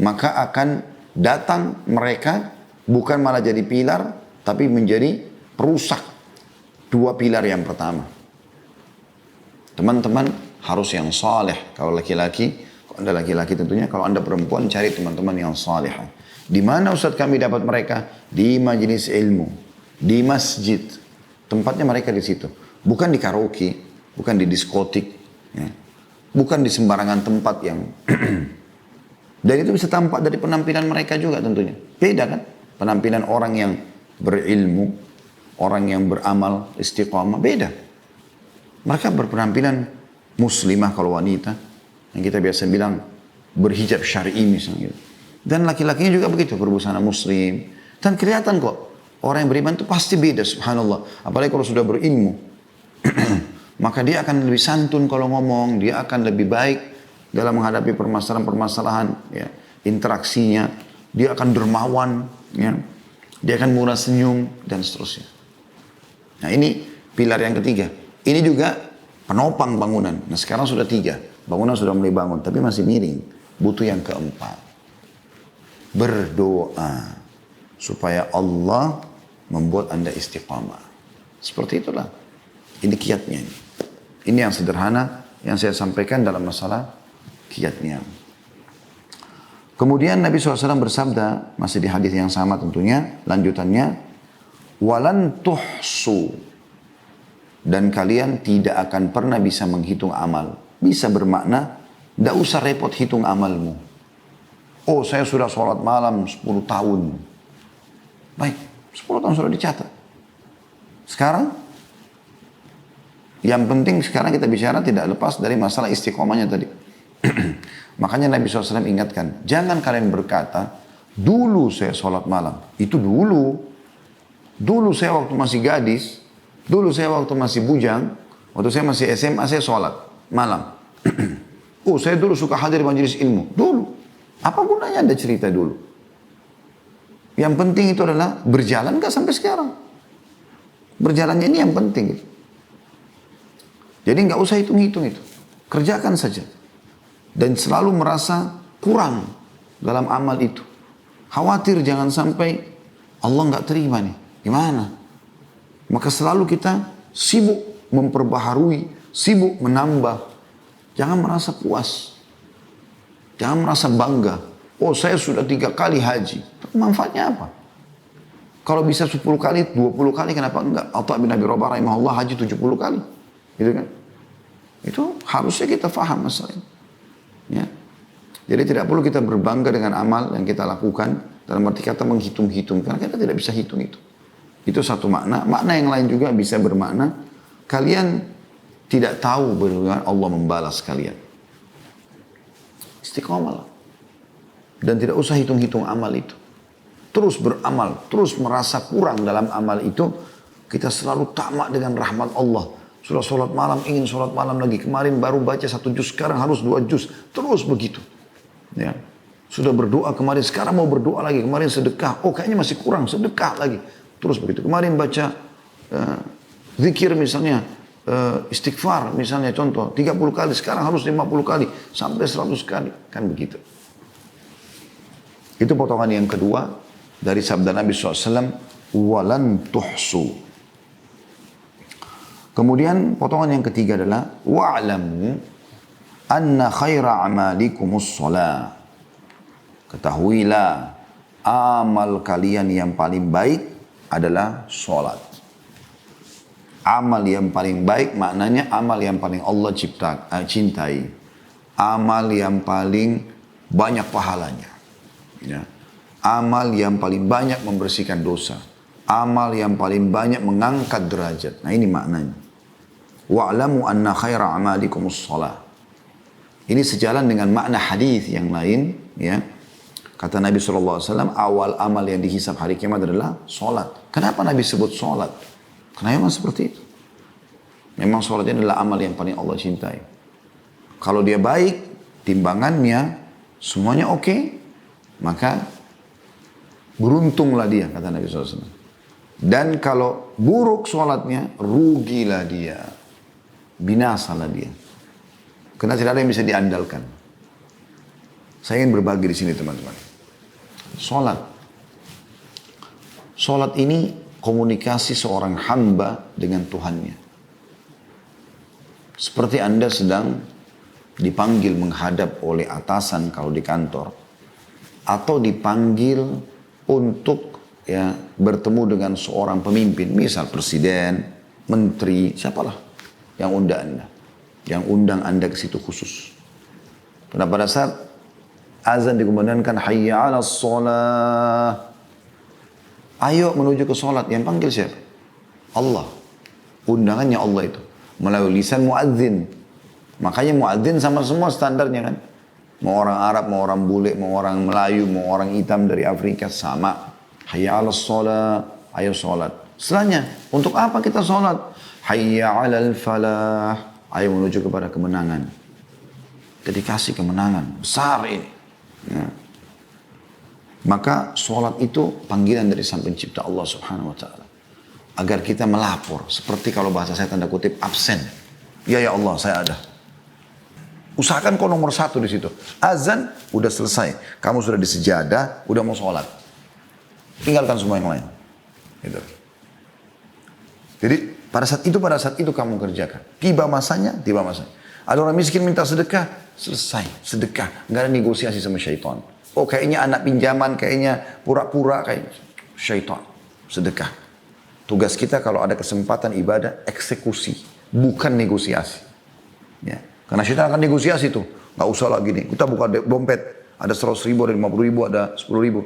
maka akan datang mereka bukan malah jadi pilar, tapi menjadi perusak 2 pilar yang pertama. Teman-teman harus yang saleh. Kalau laki-laki, kalau Anda laki-laki tentunya, kalau Anda perempuan cari teman-teman yang saleh. Di mana Ustaz kami dapat mereka? Di majelis ilmu, di masjid. Tempatnya mereka di situ. Bukan di karaoke, bukan di diskotik, ya. Bukan di sembarangan tempat yang dan itu bisa tampak dari penampilan mereka juga tentunya. Beda kan? Penampilan orang yang berilmu, orang yang beramal, istiqamah, beda. Mereka berpenampilan muslimah kalau wanita, yang kita biasa bilang berhijab syar'i misalnya gitu. Dan laki-lakinya juga begitu, berbusana muslim. Dan kelihatan kok, orang yang beriman itu pasti beda, subhanallah. Apalagi kalau sudah berilmu. Maka dia akan lebih santun kalau ngomong, dia akan lebih baik dalam menghadapi permasalahan-permasalahan, ya, interaksinya. Dia akan dermawan, ya. Dia akan murah senyum, dan seterusnya. Nah ini pilar yang ketiga. Ini juga penopang bangunan. Nah sekarang sudah 3. Bangunan sudah mulai bangun, tapi masih miring. Butuh yang keempat. Berdoa supaya Allah membuat Anda istiqamah. Seperti itulah. Ini kiatnya. Ini yang sederhana yang saya sampaikan dalam masalah kiatnya. Kemudian Nabi SAW bersabda, masih di hadis yang sama tentunya, lanjutannya, walan tuhsu, dan kalian tidak akan pernah bisa menghitung amal. Bisa bermakna, tidak usah repot hitung amalmu. Oh saya sudah sholat malam 10 tahun. Baik, 10 tahun sudah dicatat. Sekarang, yang penting sekarang kita bicara tidak lepas dari masalah istiqomahnya tadi. Makanya Nabi SAW ingatkan, jangan kalian berkata, dulu saya sholat malam. Itu dulu. Dulu saya waktu masih gadis, dulu saya waktu masih bujang, waktu saya masih SMA saya sholat malam. Oh saya dulu suka hadir majelis ilmu. Dulu. Apa gunanya Anda cerita dulu? Yang penting itu adalah berjalan gak sampai sekarang. Berjalannya ini yang penting. Gitu. Jadi gak usah hitung-hitung itu. Kerjakan saja. Dan selalu merasa kurang dalam amal itu. Khawatir jangan sampai Allah gak terima nih. Gimana? Maka selalu kita sibuk memperbaharui, sibuk menambah. Jangan merasa puas. Jangan merasa bangga. Oh saya sudah 3 kali haji. Manfaatnya apa? Kalau bisa 10 kali, 20 kali, kenapa enggak? Atha bin Abi Rabah rahimahullah haji 70 kali. Gitu kan? Itu harusnya kita faham masalah ini. Ya. Jadi tidak perlu kita berbangga dengan amal yang kita lakukan. Dalam arti kata menghitung-hitung. Karena kita tidak bisa hitung itu. Itu satu makna. Makna yang lain juga bisa bermakna. Kalian tidak tahu bagaimana Allah membalas kalian. Istiqomahlah. Dan tidak usah hitung-hitung amal itu. Terus beramal, terus merasa kurang dalam amal itu, kita selalu tamak dengan rahmat Allah. Sudah sholat malam, ingin sholat malam lagi. Kemarin baru baca 1 juz, sekarang harus 2 juz. Terus begitu. Ya. Sudah berdoa kemarin, sekarang mau berdoa lagi. Kemarin sedekah, oh kayaknya masih kurang, sedekah lagi. Terus begitu. Kemarin baca zikir misalnya, istighfar misalnya contoh, 30 kali, sekarang harus 50 kali, sampai 100 kali. Kan begitu. Itu potongan yang kedua. Dari sabda Nabi SAW, walan tuhsu. Kemudian potongan yang ketiga adalah, wa'lamu anna khaira amalikumus sholah. Ketahuilah, amal kalian yang paling baik adalah sholat. Amal yang paling baik maknanya amal yang paling Allah cintai. Amal yang paling banyak pahalanya. Ya. Amal yang paling banyak membersihkan dosa. Amal yang paling banyak mengangkat derajat. Nah ini maknanya. Wa'lamu anna khaira amalikumus shalah. Ini sejalan dengan makna hadis yang lain. Ya. Kata Nabi SAW, awal amal yang dihisab hari kiamat adalah sholat. Kenapa Nabi sebut sholat? Karena memang seperti itu. Memang sholat ini adalah amal yang paling Allah cintai. Kalau dia baik, timbangannya, semuanya oke, maka beruntunglah dia, kata Nabi SAW. Dan kalau buruk sholatnya, rugilah dia. Binasalah dia. Karena tidak ada yang bisa diandalkan. Saya ingin berbagi di sini teman-teman. Sholat. Sholat ini komunikasi seorang hamba dengan Tuhannya. Seperti Anda sedang dipanggil menghadap oleh atasan kalau di kantor. Atau dipanggil untuk bertemu dengan seorang pemimpin, misal presiden, menteri, siapalah yang undang Anda, yang undang Anda ke situ khusus. Karena pada saat azan dikumandangkan hayya 'alas shalah, ayo menuju ke salat, yang panggil siapa? Allah. Undangannya Allah itu melalui lisan muadzin. Makanya muadzin sama semua standarnya kan. Mau orang Arab, mau orang bule, mau orang Melayu, mau orang hitam dari Afrika, sama. Hayya 'alas shalah, ayo sholat. Setelahnya, untuk apa kita sholat? Hayya 'alal falah, ayo menuju kepada kemenangan. Dedikasi kemenangan, besar ini. Ya. Maka sholat itu panggilan dari Sang Pencipta Allah Subhanahu Wa Taala. Agar kita melapor, seperti kalau bahasa saya tanda kutip absen. Ya Allah, saya ada. Usahakan kau nomor 1 di situ. Azan udah selesai. Kamu sudah di sejadah, udah mau sholat. Tinggalkan semua yang lain. Gitu. Jadi pada saat itu kamu kerjakan. Tiba masanya. Ada orang miskin minta sedekah, selesai. Sedekah. Nggak ada negosiasi sama syaitan. Oh kayaknya anak pinjaman, kayaknya pura-pura, kayak syaitan. Sedekah. Tugas kita kalau ada kesempatan ibadah, eksekusi. Bukan negosiasi. Ya. Karena syaitan akan negosiasi tuh. Gak usah lagi nih. Kita buka dompet. Ada 100 ribu, ada 50 ribu, ada 10 ribu.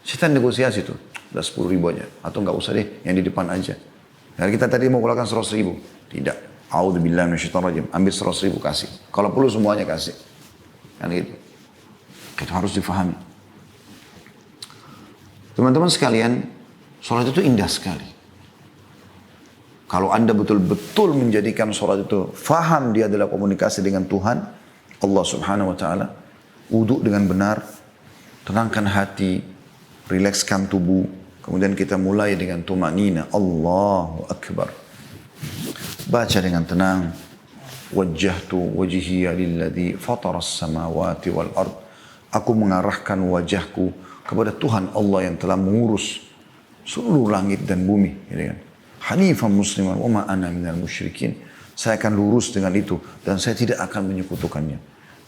Syaitan negosiasi tuh. Ada 10 ribu aja. Atau gak usah deh. Yang di depan aja. Karena kita tadi mau keluarkan 100 ribu. Tidak. A'udzubillahi minasyaitonirrajim. Ambil 100 ribu kasih. Kalau perlu semuanya kasih. Kan gitu. Itu harus difahami. Teman-teman sekalian. Sholat itu indah sekali. Kalau Anda betul-betul menjadikan sholat itu faham dia adalah komunikasi dengan Tuhan, Allah Subhanahu Wa Taala, wudhu dengan benar, tenangkan hati, rilekskan tubuh, kemudian kita mulai dengan tumanina, Allahu Akbar. Baca dengan tenang, wajjahtu wajhiya lilladzi fataras samawati wal ard. Aku mengarahkan wajahku kepada Tuhan Allah yang telah mengurus seluruh langit dan bumi, gitu kan. Hanifan musliman wa ma ana minal musyrikin. Saya akan lurus dengan itu dan saya tidak akan menyekutukannya.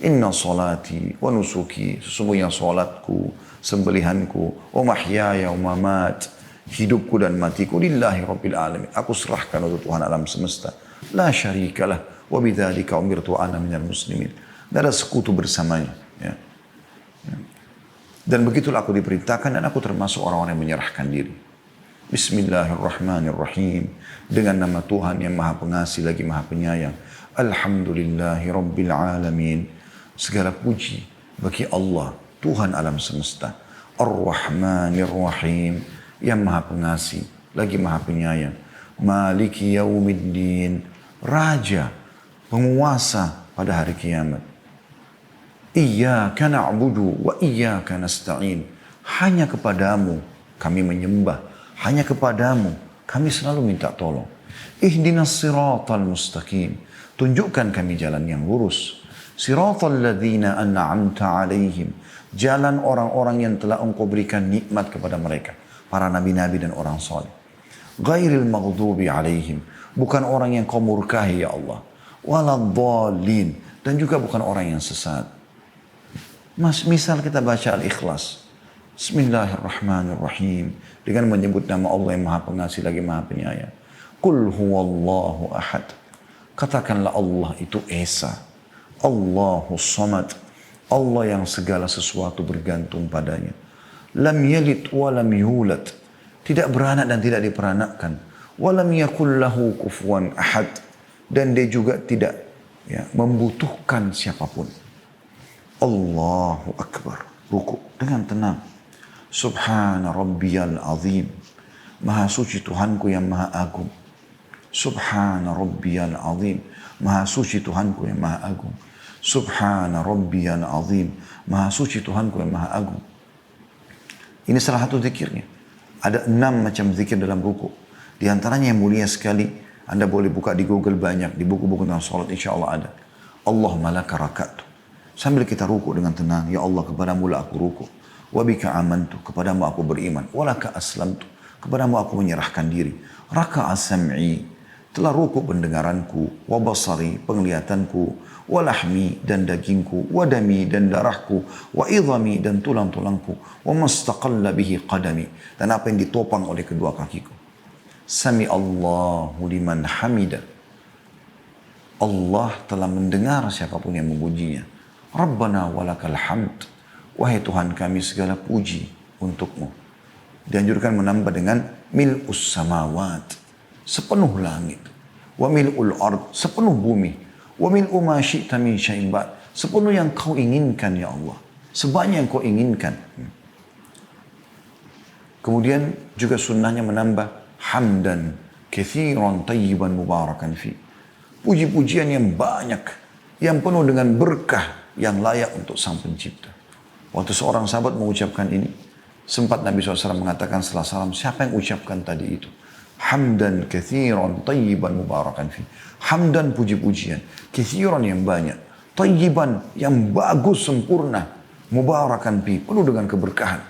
Inna salati wa nusuki, sesungguhnya salatku, sembelihanku, wa mahyaya wa mamat, hidupku dan matiku lillahi rabbil alamin. Aku serahkan untuk Tuhan alam semesta. La syarikalah wa bidzalika umirtu ana minal muslimin. Tidak ada sekutu bersamanya. Ya. Dan begitulah aku diperintahkan dan aku termasuk orang-orang yang menyerahkan diri. Bismillahirrahmanirrahim. Dengan nama Tuhan yang maha pengasih lagi maha penyayang. Alhamdulillahi rabbil alamin. Segala puji bagi Allah, Tuhan alam semesta. Ar-Rahmanir-Rahim. Yang maha pengasih lagi maha penyayang. Maliki yaumiddin. Raja, penguasa pada hari kiamat. Iyyaka na'budu wa iyyaka nasta'in. Hanya kepadamu kami menyembah. Hanya kepadamu kami selalu minta tolong. Ihdinas siratal mustaqim. Tunjukkan kami jalan yang lurus. Siratal ladzina an'amta alaihim. Jalan orang-orang yang telah engkau berikan nikmat kepada mereka. Para nabi-nabi dan orang saleh. Ghairil maghdubi alaihim. Bukan orang yang kau murkahi ya Allah. Waladhdallin. Dan juga bukan orang yang sesat. Misal kita baca Al-Ikhlas. Bismillahirrahmanirrahim. Dengan menyebut nama Allah yang maha pengasih lagi maha penyayang. Qul huwallahu ahad. Katakanlah Allah itu Esa. Allahu samad. Allah yang segala sesuatu bergantung padanya. Lam yalid wa lam yulad. Tidak beranak dan tidak diperanakkan. Walam yakul lahu kufuwan ahad. Dan dia juga tidak membutuhkan siapapun. Allahu Akbar. Ruku dengan tenang. Subhana rabbiyal azim. Maha suci Tuhanku yang maha agung. Subhana rabbiyal azim. Maha suci Tuhanku yang maha agung. Subhana rabbiyal azim. Maha suci Tuhanku yang maha agung. Ini salah satu zikirnya. Ada 6 macam zikir dalam ruku. Di antaranya yang mulia sekali, Anda boleh buka di Google banyak, di buku-buku tentang salat insya Allah ada. Allahumma laka raka'tu. Sambil kita ruku dengan tenang, ya Allah kepadamu lah aku ruku. Wabika amantu, kepadamu aku beriman. Walaka aslamtu, kepadamu aku menyerahkan diri. Raka'a sam'i, telah ruku pendengaranku. Wabasari, penglihatanku. Walahmi dan dagingku. Wadami dan darahku. Wa idhami dan tulang-tulangku. Wa mastaqalla bihi qadami, dan apa yang ditopang oleh kedua kakiku. Sami Allahu liman hamida. Allah telah mendengar siapapun yang memujinya. Rabbana walakal hamd. Wahai Tuhan kami segala puji untukmu. Dianjurkan menambah dengan mil'us samawat. Sepenuh langit. Wa mil'ul ard. Sepenuh bumi. Wa mil'u ma syi'ta min syai'in ba'd. Sepenuh yang kau inginkan ya Allah. Sebanyak yang kau inginkan. Kemudian juga sunnahnya menambah hamdan kathiran tayyiban mubarakan fi. Puji-pujian yang banyak, yang penuh dengan berkah, yang layak untuk sang pencipta. Waktu seorang sahabat mengucapkan ini, sempat Nabi SAW mengatakan setelah salam, siapa yang ucapkan tadi itu? Hamdan kathiran tayyiban mubarakan fi. Hamdan puji-pujian, kathiran yang banyak, tayyiban yang bagus, sempurna, mubarakan fi, penuh dengan keberkahan.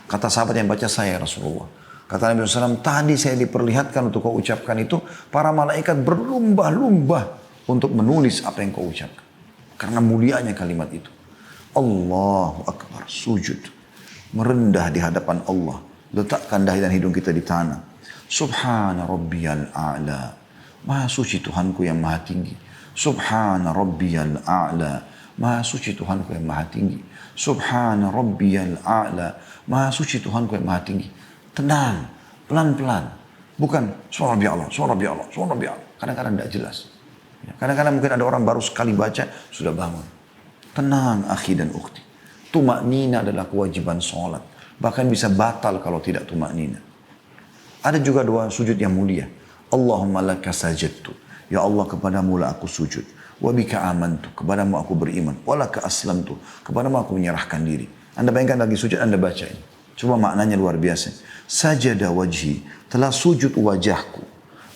Kata sahabat yang baca, saya Rasulullah. Kata Nabi SAW, tadi saya diperlihatkan untuk kau ucapkan itu, para malaikat berlumba-lumba untuk menulis apa yang kau ucapkan. Karena mulianya kalimat itu. Allahu Akbar, sujud. Merendah di hadapan Allah. Letakkan dahi dan hidung kita di tanah. Subhana rabbiyal a'la. Maha suci Tuhanku yang maha tinggi. Subhana rabbiyal a'la. Maha suci Tuhanku yang maha tinggi. Subhana rabbiyal a'la. Maha suci Tuhanku yang maha tinggi. Tenang, pelan-pelan. Bukan suara biar Allah, suara biar Allah, suara biar Allah. Kadang-kadang tidak jelas. Kadang-kadang mungkin ada orang baru sekali baca, sudah bangun. Tenang, akhi dan ukhti. Tumaknina adalah kewajiban sholat. Bahkan bisa batal kalau tidak tumaknina. Ada juga doa sujud yang mulia. Allahumma laka sajadtu. Ya Allah kepadamu lah aku sujud. Wabika amantu. Kepadamu aku beriman. Walaka aslamtu. Kepadamu aku menyerahkan diri. Anda bayangkan lagi sujud, Anda baca ini. Coba maknanya luar biasa. Sajada wajhi, telah sujud wajahku.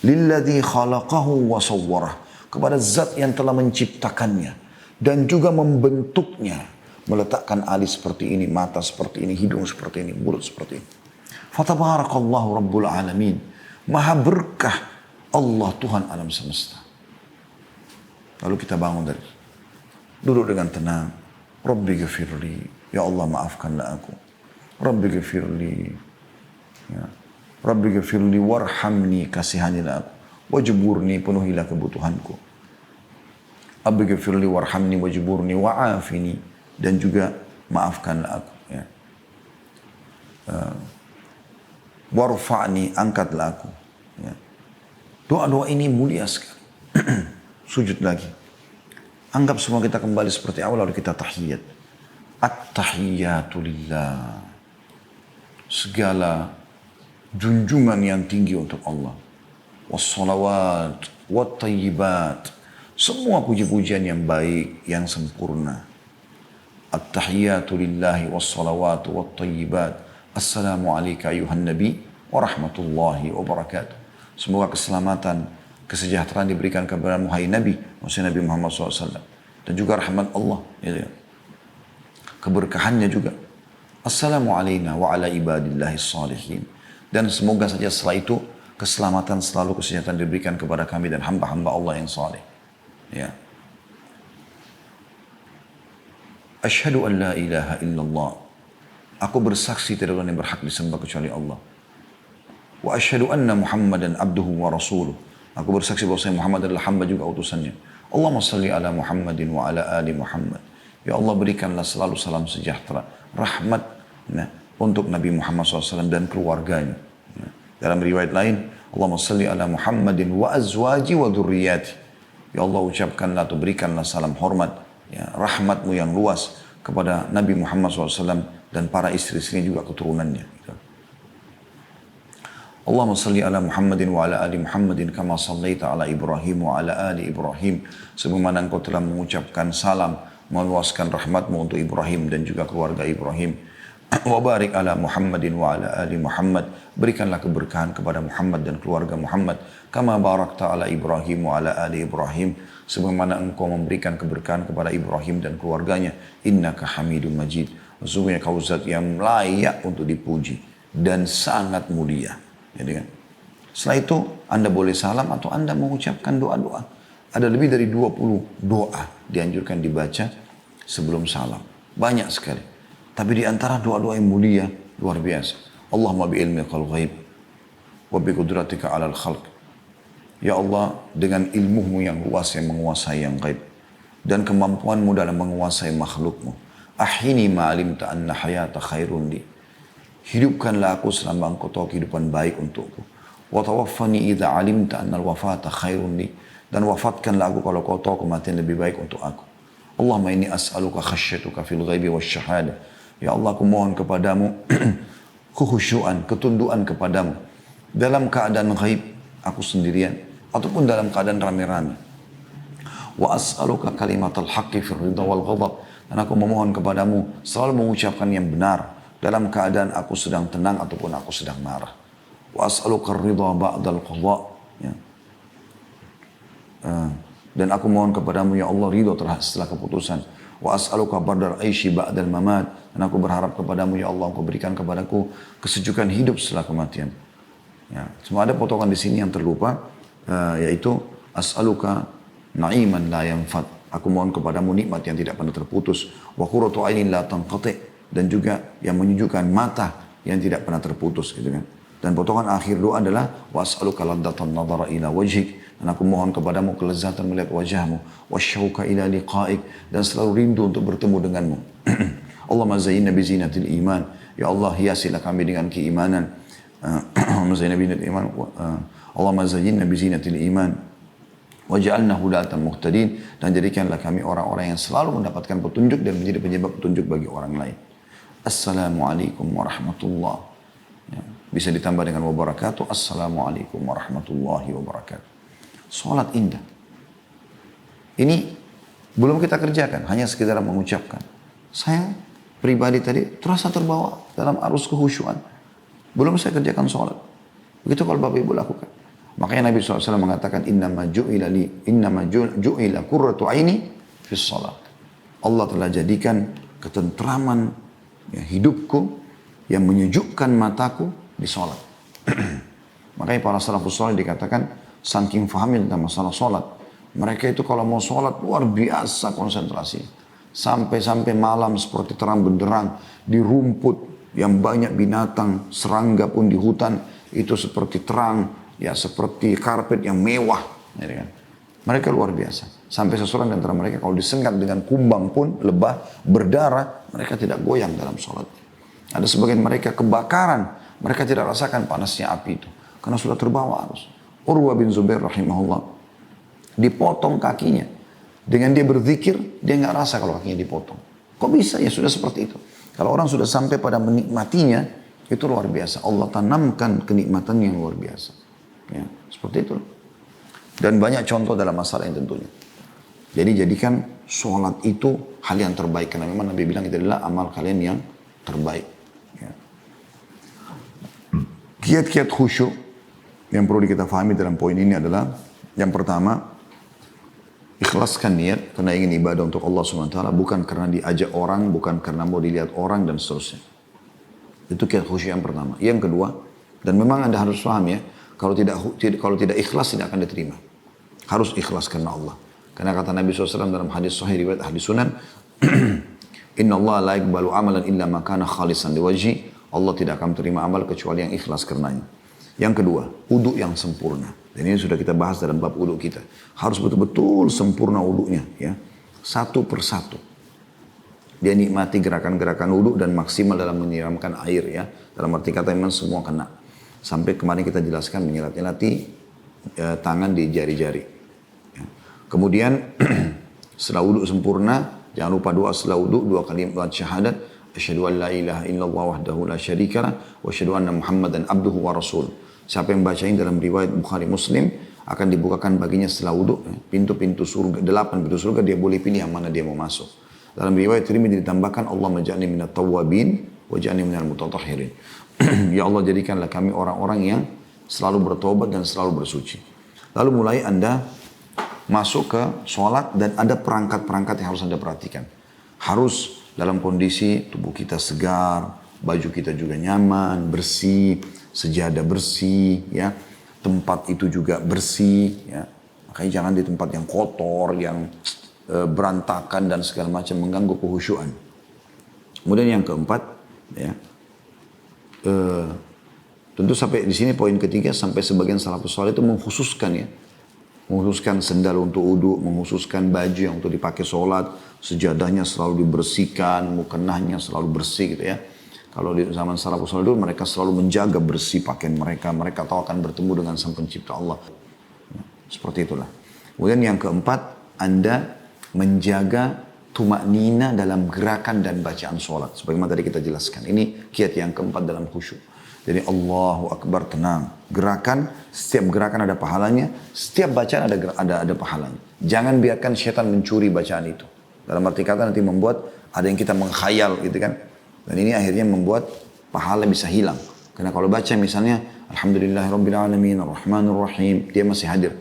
Lilladzi khalaqahu wa sawwarah, kepada zat yang telah menciptakannya dan juga membentuknya. Meletakkan alis seperti ini, mata seperti ini, hidung seperti ini, mulut seperti ini. Fatabarakallahu rabbul alamin. Maha berkah Allah Tuhan alam semesta. Lalu kita bangun dari duduk dengan tenang. Rabbi ghafirli, ya Allah maafkanlah aku. Rabbi ghafirli, Ya. Rabbi ghafirli warhamni, kasihanilah aku. Wajburni, penuhilah kebutuhanku. Rabbi ghafirli warhamni wajburni wa'afini, dan juga maafkanlah aku. Ya. Warfa'ni, angkatlah aku. Ya. Doa-doa ini mulia sekali. Sujud lagi. Anggap semua kita kembali seperti awal, lalu kita tahiyat. At-tahiyyatu lillah. Segala junjungan yang tinggi untuk Allah. Wassalawat, wattayyibat. Semua puji-pujian yang baik, yang sempurna. At-tahiyyatu lillahi wassalawatu wattayyibat. Assalamu alayka ayuhan nabi wa rahmatullahi wa barakatuh. Semoga keselamatan, kesejahteraan diberikan kepada hai Nabi, maksudnya Nabi Muhammad SAW. Dan juga rahmat Allah. Ya. Keberkahannya juga. Assalamu alayna wa ala ibadillahi salihin. Dan semoga saja setelah itu, keselamatan selalu, kesejahteraan diberikan kepada kami dan hamba-hamba Allah yang saleh. Ya. Asyhadu an la ilaha illallah. Aku bersaksi tidak ada yang berhak disembah kecuali Allah. Wa asyhadu anna Muhammadan abduhu wa rasuluh. Aku bersaksi bahwa Muhammad adalah hamba juga utusannya. Allahumma salli ala Muhammadin wa ala ali Muhammad. Ya Allah, berikanlah selalu salam sejahtera, rahmat untuk Nabi Muhammad SAW dan keluarganya. Dalam riwayat lain, Allahumma salli ala Muhammadin wa azwaji wa dhurriyyati. Ya Allah, ucapkanlah atau berikanlah salam hormat, ya, rahmatmu yang luas kepada Nabi Muhammad SAW dan para istri-istrinya juga keturunannya. Allahumma salli ala Muhammadin wa ala ali Muhammadin kama sallaita ala Ibrahim wa ala ali Ibrahim. Sebagaimana engkau telah mengucapkan salam, meluaskan rahmatmu untuk Ibrahim dan juga keluarga Ibrahim. Wa barik ala Muhammadin wa ala ali Muhammad. Berikanlah keberkahan kepada Muhammad dan keluarga Muhammad. Kama barakta ala Ibrahim wa ala ali Ibrahim. Sebagaimana engkau memberikan keberkahan kepada Ibrahim dan keluarganya. Innaka hamidun majid. Sesungguhnya kau zat yang layak untuk dipuji dan sangat mulia. Jadi kan, setelah itu Anda boleh salam atau Anda mengucapkan doa-doa. Ada lebih dari 20 doa dianjurkan dibaca sebelum salam. Banyak sekali. Tapi di antara doa-doa yang mulia, luar biasa. Allahumma bi'ilmiqal ghaib wa biqudratika alal khalq. Ya Allah, dengan ilmumu yang luas yang menguasai yang gaib dan kemampuanmu dalam menguasai makhlukmu. Ahini ma'alimta anna hayata khairun li. Hidupkanlah aku selama engkau tahu kehidupan baik untukku. Wa tawaffani idza alimta anna al-wafata khairun li. Dan wafatkanlah aku kalau kau tahu kematian lebih baik untuk aku. Allahumma inni as'aluka khasyatuka fil ghaibi wasyahadah. Ya Allah, aku mohon kepadamu kekhusyuan, ketundukan kepadamu dalam keadaan ghaib aku sendirian ataupun dalam keadaan rame-rame. Wa as'aluka kalimatal haqqi fil ridha wal ghadab. Dan aku memohon kepadamu selalu mengucapkan yang benar dalam keadaan aku sedang tenang ataupun aku sedang marah. Wa as'aluka ridha ba'dal qadha. Ya. Dan aku mohon kepadamu ya Allah ridha setelah keputusan. Wa as'aluka bardal aishi ba'dal mamat. Dan aku berharap kepadamu ya Allah, engkau berikan kepadaku kesejukan hidup setelah kematian. Ya. Semua ada potongan di sini yang terlupa, yaitu as'aluka na'iman la yanfad. Aku mohon kepadamu nikmat yang tidak pernah terputus. Wa qurratu ainin la tanqati'. Dan juga yang menyejukkan mata yang tidak pernah terputus gitu kan. Dan potongan akhir doa adalah was'aluka laddatan nadhara ila wajhik. Dan aku mohon kepadamu kelezatan melihat wajahmu, wasyauqa ila liqa'ik, dan selalu rindu untuk bertemu denganmu. Allahumma zayyinna bi zinatil iman. Ya Allah, hiasilah kami dengan keimanan. Allahumma zayyinna bi zinatil iman. Waj'alna hudatan muhtadin. Dan jadikanlah kami orang-orang yang selalu mendapatkan petunjuk dan menjadi penyebab petunjuk bagi orang lain. Assalamualaikum warahmatullahi ya. Bisa ditambah dengan wabarakatuh. Assalamualaikum warahmatullahi wabarakatuh. Salat indah. Ini belum kita kerjakan, hanya sekedar mengucapkan. Saya pribadi tadi terasa terbawa dalam arus kehusyuan. Belum saya kerjakan salat. Begitu kalau Bapak Ibu lakukan. Makanya Nabi SAW mengatakan innama ju'ila qurratu aini fis salat. Allah telah jadikan ketentraman ya, hidupku yang menyejukkan mataku di salat. Makanya para salafus saleh dikatakan saking fahamnya tentang masalah salat, mereka itu kalau mau salat luar biasa konsentrasi. Sampai-sampai malam seperti terang benderang di rumput yang banyak binatang, serangga pun di hutan itu seperti terang, ya seperti karpet yang mewah. Ya kan? Mereka luar biasa. Sampai seseorang di antara mereka kalau disengat dengan kumbang pun, lebah, berdarah, mereka tidak goyang dalam sholat. Ada sebagian mereka kebakaran, mereka tidak rasakan panasnya api itu. Karena sudah terbawa arus. Urwa bin Zubair rahimahullah, dipotong kakinya. Dengan dia berzikir, dia nggak rasa kalau kakinya dipotong. Kok bisa? Ya sudah seperti itu. Kalau orang sudah sampai pada menikmatinya, itu luar biasa. Allah tanamkan kenikmatan yang luar biasa. Ya, seperti itu. Dan banyak contoh dalam masalah ini tentunya. Jadi jadikan sholat itu hal yang terbaik. Karena memang Nabi bilang itu adalah amal kalian yang terbaik. Ya. Kiat-kiat khusyuk yang perlu kita fahami dalam poin ini adalah yang pertama, ikhlaskan niat karena ingin ibadah untuk Allah SWT, bukan karena diajak orang, bukan karena mau dilihat orang dan seterusnya. Itu kiat khusyuk yang pertama. Yang kedua, dan memang Anda harus paham ya, kalau tidak ikhlas tidak akan diterima. Harus ikhlas karena Allah. Karena kata Nabi SAW dalam hadis sahih riwayat ahli sunan, Inna Allah la yaqbalu amalan illa ma kana khalisan liwajhi. Allah tidak akan terima amal kecuali yang ikhlas karenanya. Yang kedua, wudu yang sempurna. Dan ini sudah kita bahas dalam bab wudu kita. Harus betul-betul sempurna wudunya, ya. Satu persatu. Dia nikmati gerakan-gerakan wudu dan maksimal dalam menyiramkan air, ya. Dalam arti kata memang semua kena. Sampai kemarin kita jelaskan menyelat-nyelati tangan di jari-jari. Ya. Kemudian setelah wudu sempurna, jangan lupa doa setelah wudu, 2 kali syahadat. Asyhadu an la ilaha illallah wahdahu la syarikalah wa asyhadu anna Muhammadan abduhu wa rasul. Siapa yang bacain dalam riwayat Bukhari Muslim akan dibukakan baginya setelah wudu pintu-pintu surga, 8 pintu surga, dia boleh pilih yang mana dia mau masuk. Dalam riwayat Tirmidzi ditambahkan Allah maj'alni minat tawwabin wa ja'alni minal mutatahhirin. Ya Allah, jadikanlah kami orang-orang yang selalu bertobat dan selalu bersuci. Lalu mulai Anda masuk ke sholat dan ada perangkat-perangkat yang harus Anda perhatikan. Harus dalam kondisi tubuh kita segar, baju kita juga nyaman, bersih, sejadah bersih, ya, tempat itu juga bersih, ya. Makanya jangan di tempat yang kotor, yang berantakan dan segala macam mengganggu kehusyuan. Kemudian yang keempat, ya, tentu sampai di sini poin ketiga, sampai sebagian salafus saleh itu mengkhususkan, ya, mengkhususkan sendal untuk wudu, mengkhususkan baju yang untuk dipakai sholat, sejadahnya selalu dibersihkan, mukenahnya selalu bersih gitu ya. Kalau di zaman salafus saleh dulu mereka selalu menjaga bersih pakaian mereka, mereka tahu akan bertemu dengan Sang Pencipta Allah. Seperti itulah. Kemudian yang keempat, Anda menjaga tumaknina dalam gerakan dan bacaan sholat. Sebagaimana tadi kita jelaskan. Ini kiat yang keempat dalam khusyuk. Jadi Allahu Akbar, tenang. Gerakan, setiap gerakan ada pahalanya. Setiap bacaan ada pahalanya. Jangan biarkan syaitan mencuri bacaan itu. Dalam arti kata nanti membuat ada yang kita mengkhayal gitu kan. Dan ini akhirnya membuat pahala bisa hilang. Karena kalau baca misalnya Alhamdulillahirrabbilalamin, Ar-Rahmanir-Rahim, dia masih hadir.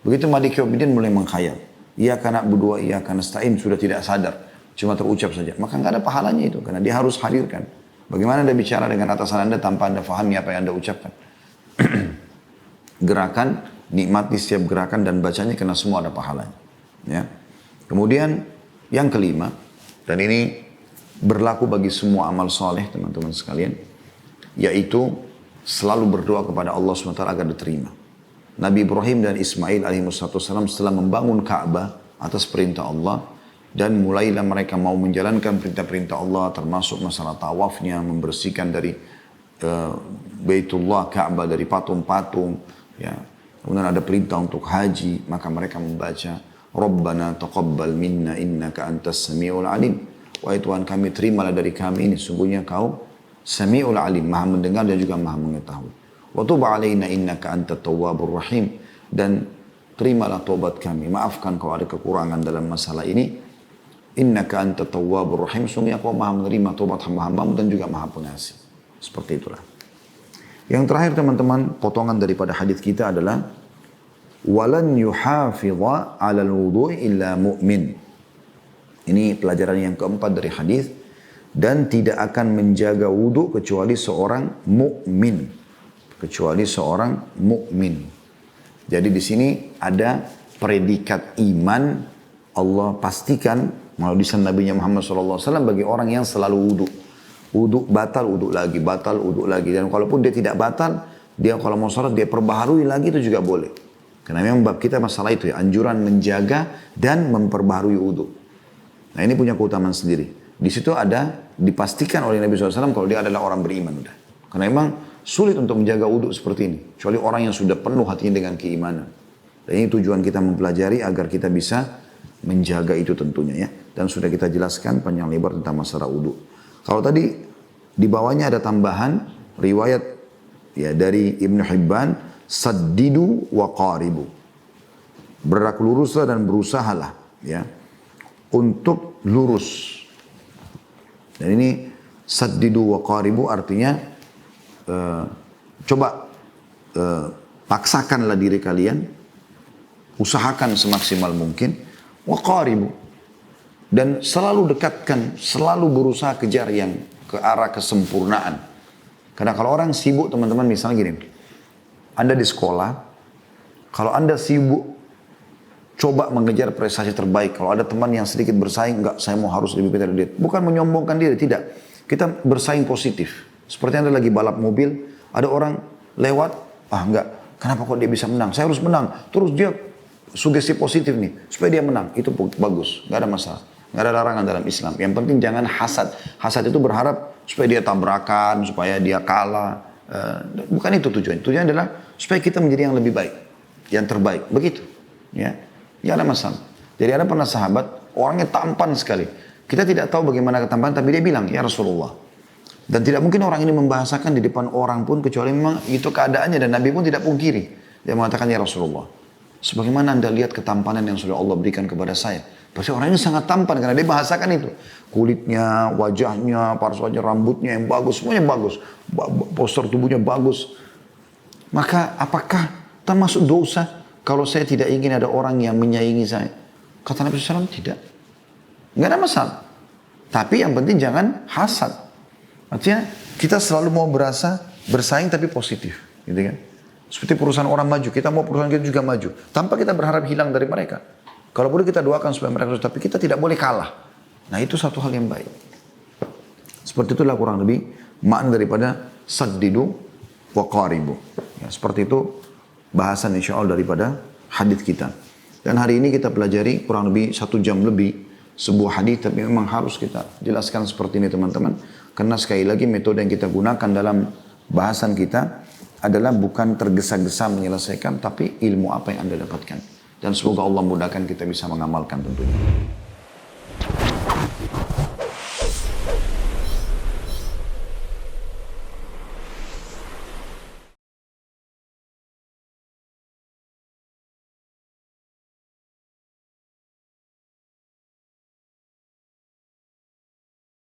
Begitu Malik Yawmiddin mulai mengkhayal. Iyyaka na'budu wa iyyaka nasta'in, sudah tidak sadar. Cuma terucap saja. Maka nggak ada pahalanya itu. Karena dia harus hadirkan. Bagaimana Anda bicara dengan atasan Anda tanpa Anda fahami apa yang Anda ucapkan. Gerakan, nikmati setiap gerakan dan bacanya karena semua ada pahalanya. Ya. Kemudian yang kelima, dan ini berlaku bagi semua amal soleh teman-teman sekalian, yaitu selalu berdoa kepada Allah SWT agar diterima. Nabi Ibrahim dan Ismail alaihissalam setelah membangun Ka'bah atas perintah Allah, dan mulailah mereka mau menjalankan perintah-perintah Allah, termasuk masalah tawafnya, membersihkan dari Baitullah, Ka'bah dari patung-patung, ya. Kemudian ada perintah untuk haji, maka mereka membaca Rabbana taqabbal minna innaka antas sami'ul alim. Wahai Tuhan kami, terimalah dari kami ini, sungguhnya kau sami'ul alim, maha mendengar dan juga maha mengetahui. Wa tub alaina innaka antat tawwabur rahim, dan terimalah taubat kami, maafkan kalau ada kekurangan dalam masalah ini. Innaka antat tawwabur rahim, sungguhnya kau maha menerima taubat hamba-hambamu dan juga maha pengasih. Seperti itulah. Yang terakhir teman-teman, potongan daripada hadis kita adalah walan yuhafidha 'alal wudu'i illa mu'min. Ini pelajaran yang keempat dari hadis, dan tidak akan menjaga wudu kecuali seorang mukmin, kecuali seorang mukmin. Jadi di sini ada predikat iman. Allah pastikan melalui lisan Nabi Muhammad SAW bagi orang yang selalu wudu. Uduk batal, uduk lagi, batal, uduk lagi. Dan kalaupun dia tidak batal, dia kalau mau sholat dia perbaharui lagi itu juga boleh. Karena memang bab kita masalah itu ya, anjuran menjaga dan memperbaharui uduk. Nah ini punya keutamaan sendiri. Di situ ada dipastikan oleh Nabi SAW kalau dia adalah orang beriman. Udah. Karena memang sulit untuk menjaga uduk seperti ini. Kecuali orang yang sudah penuh hatinya dengan keimanan. Dan ini tujuan kita mempelajari agar kita bisa menjaga itu tentunya ya. Dan sudah kita jelaskan panjang lebar tentang masalah uduk. Kalau tadi di bawahnya ada tambahan riwayat ya dari Ibnu Hibban, saddidu wa qaribu. Bergerak luruslah dan berusahalah ya untuk lurus. Dan ini saddidu wa qaribu artinya coba paksakanlah diri kalian, usahakan semaksimal mungkin, wa qaribu. Dan selalu dekatkan, selalu berusaha kejar yang ke arah kesempurnaan. Karena kalau orang sibuk teman-teman misalnya gini, Anda di sekolah, kalau Anda sibuk coba mengejar prestasi terbaik. Kalau ada teman yang sedikit bersaing, enggak saya mau harus lebih pintar dari dia. Bukan menyombongkan diri, tidak. Kita bersaing positif. Seperti Anda lagi balap mobil, ada orang lewat, enggak, kenapa kok dia bisa menang? Saya harus menang. Terus dia sugesti positif nih, supaya dia menang. Itu bagus, enggak ada masalah. Nggak ada larangan dalam Islam. Yang penting jangan hasad. Hasad itu berharap supaya dia tabrakan, supaya dia kalah. Bukan itu tujuan. Tujuan adalah supaya kita menjadi yang lebih baik, yang terbaik. Begitu. Ya, nggak ada masalah. Jadi ada pernah sahabat, orangnya tampan sekali. Kita tidak tahu bagaimana ketampanan, tapi dia bilang, ya Rasulullah. Dan tidak mungkin orang ini membahasakan di depan orang pun, kecuali memang itu keadaannya. Dan Nabi pun tidak pungkiri. Dia mengatakan, ya Rasulullah, sebagaimana Anda lihat ketampanan yang sudah Allah berikan kepada saya. Pasti orang ini sangat tampan karena dia bahasakan itu. Kulitnya, wajahnya, paras wajah, rambutnya yang bagus, semuanya bagus. Postur tubuhnya bagus. Maka apakah termasuk dosa kalau saya tidak ingin ada orang yang menyaingi saya? Kata Nabi SAW, tidak. Nggak ada masalah. Tapi yang penting jangan hasad. Artinya kita selalu mau bersaing tapi positif. Gitu kan? Seperti perusahaan orang maju, kita mau perusahaan kita juga maju. Tanpa kita berharap hilang dari mereka. Kalau boleh kita doakan supaya mereka sukses, tapi kita tidak boleh kalah. Nah itu satu hal yang baik. Seperti itulah kurang lebih makna daripada saddidu wa qaribu. Ya, seperti itu bahasan insya Allah daripada hadis kita. Dan hari ini kita pelajari kurang lebih 1 jam lebih sebuah hadis, tapi memang harus kita jelaskan seperti ini teman-teman. Karena sekali lagi metode yang kita gunakan dalam bahasan kita adalah bukan tergesa-gesa menyelesaikan, tapi ilmu apa yang Anda dapatkan. Dan semoga Allah mudahkan kita bisa mengamalkan tentunya.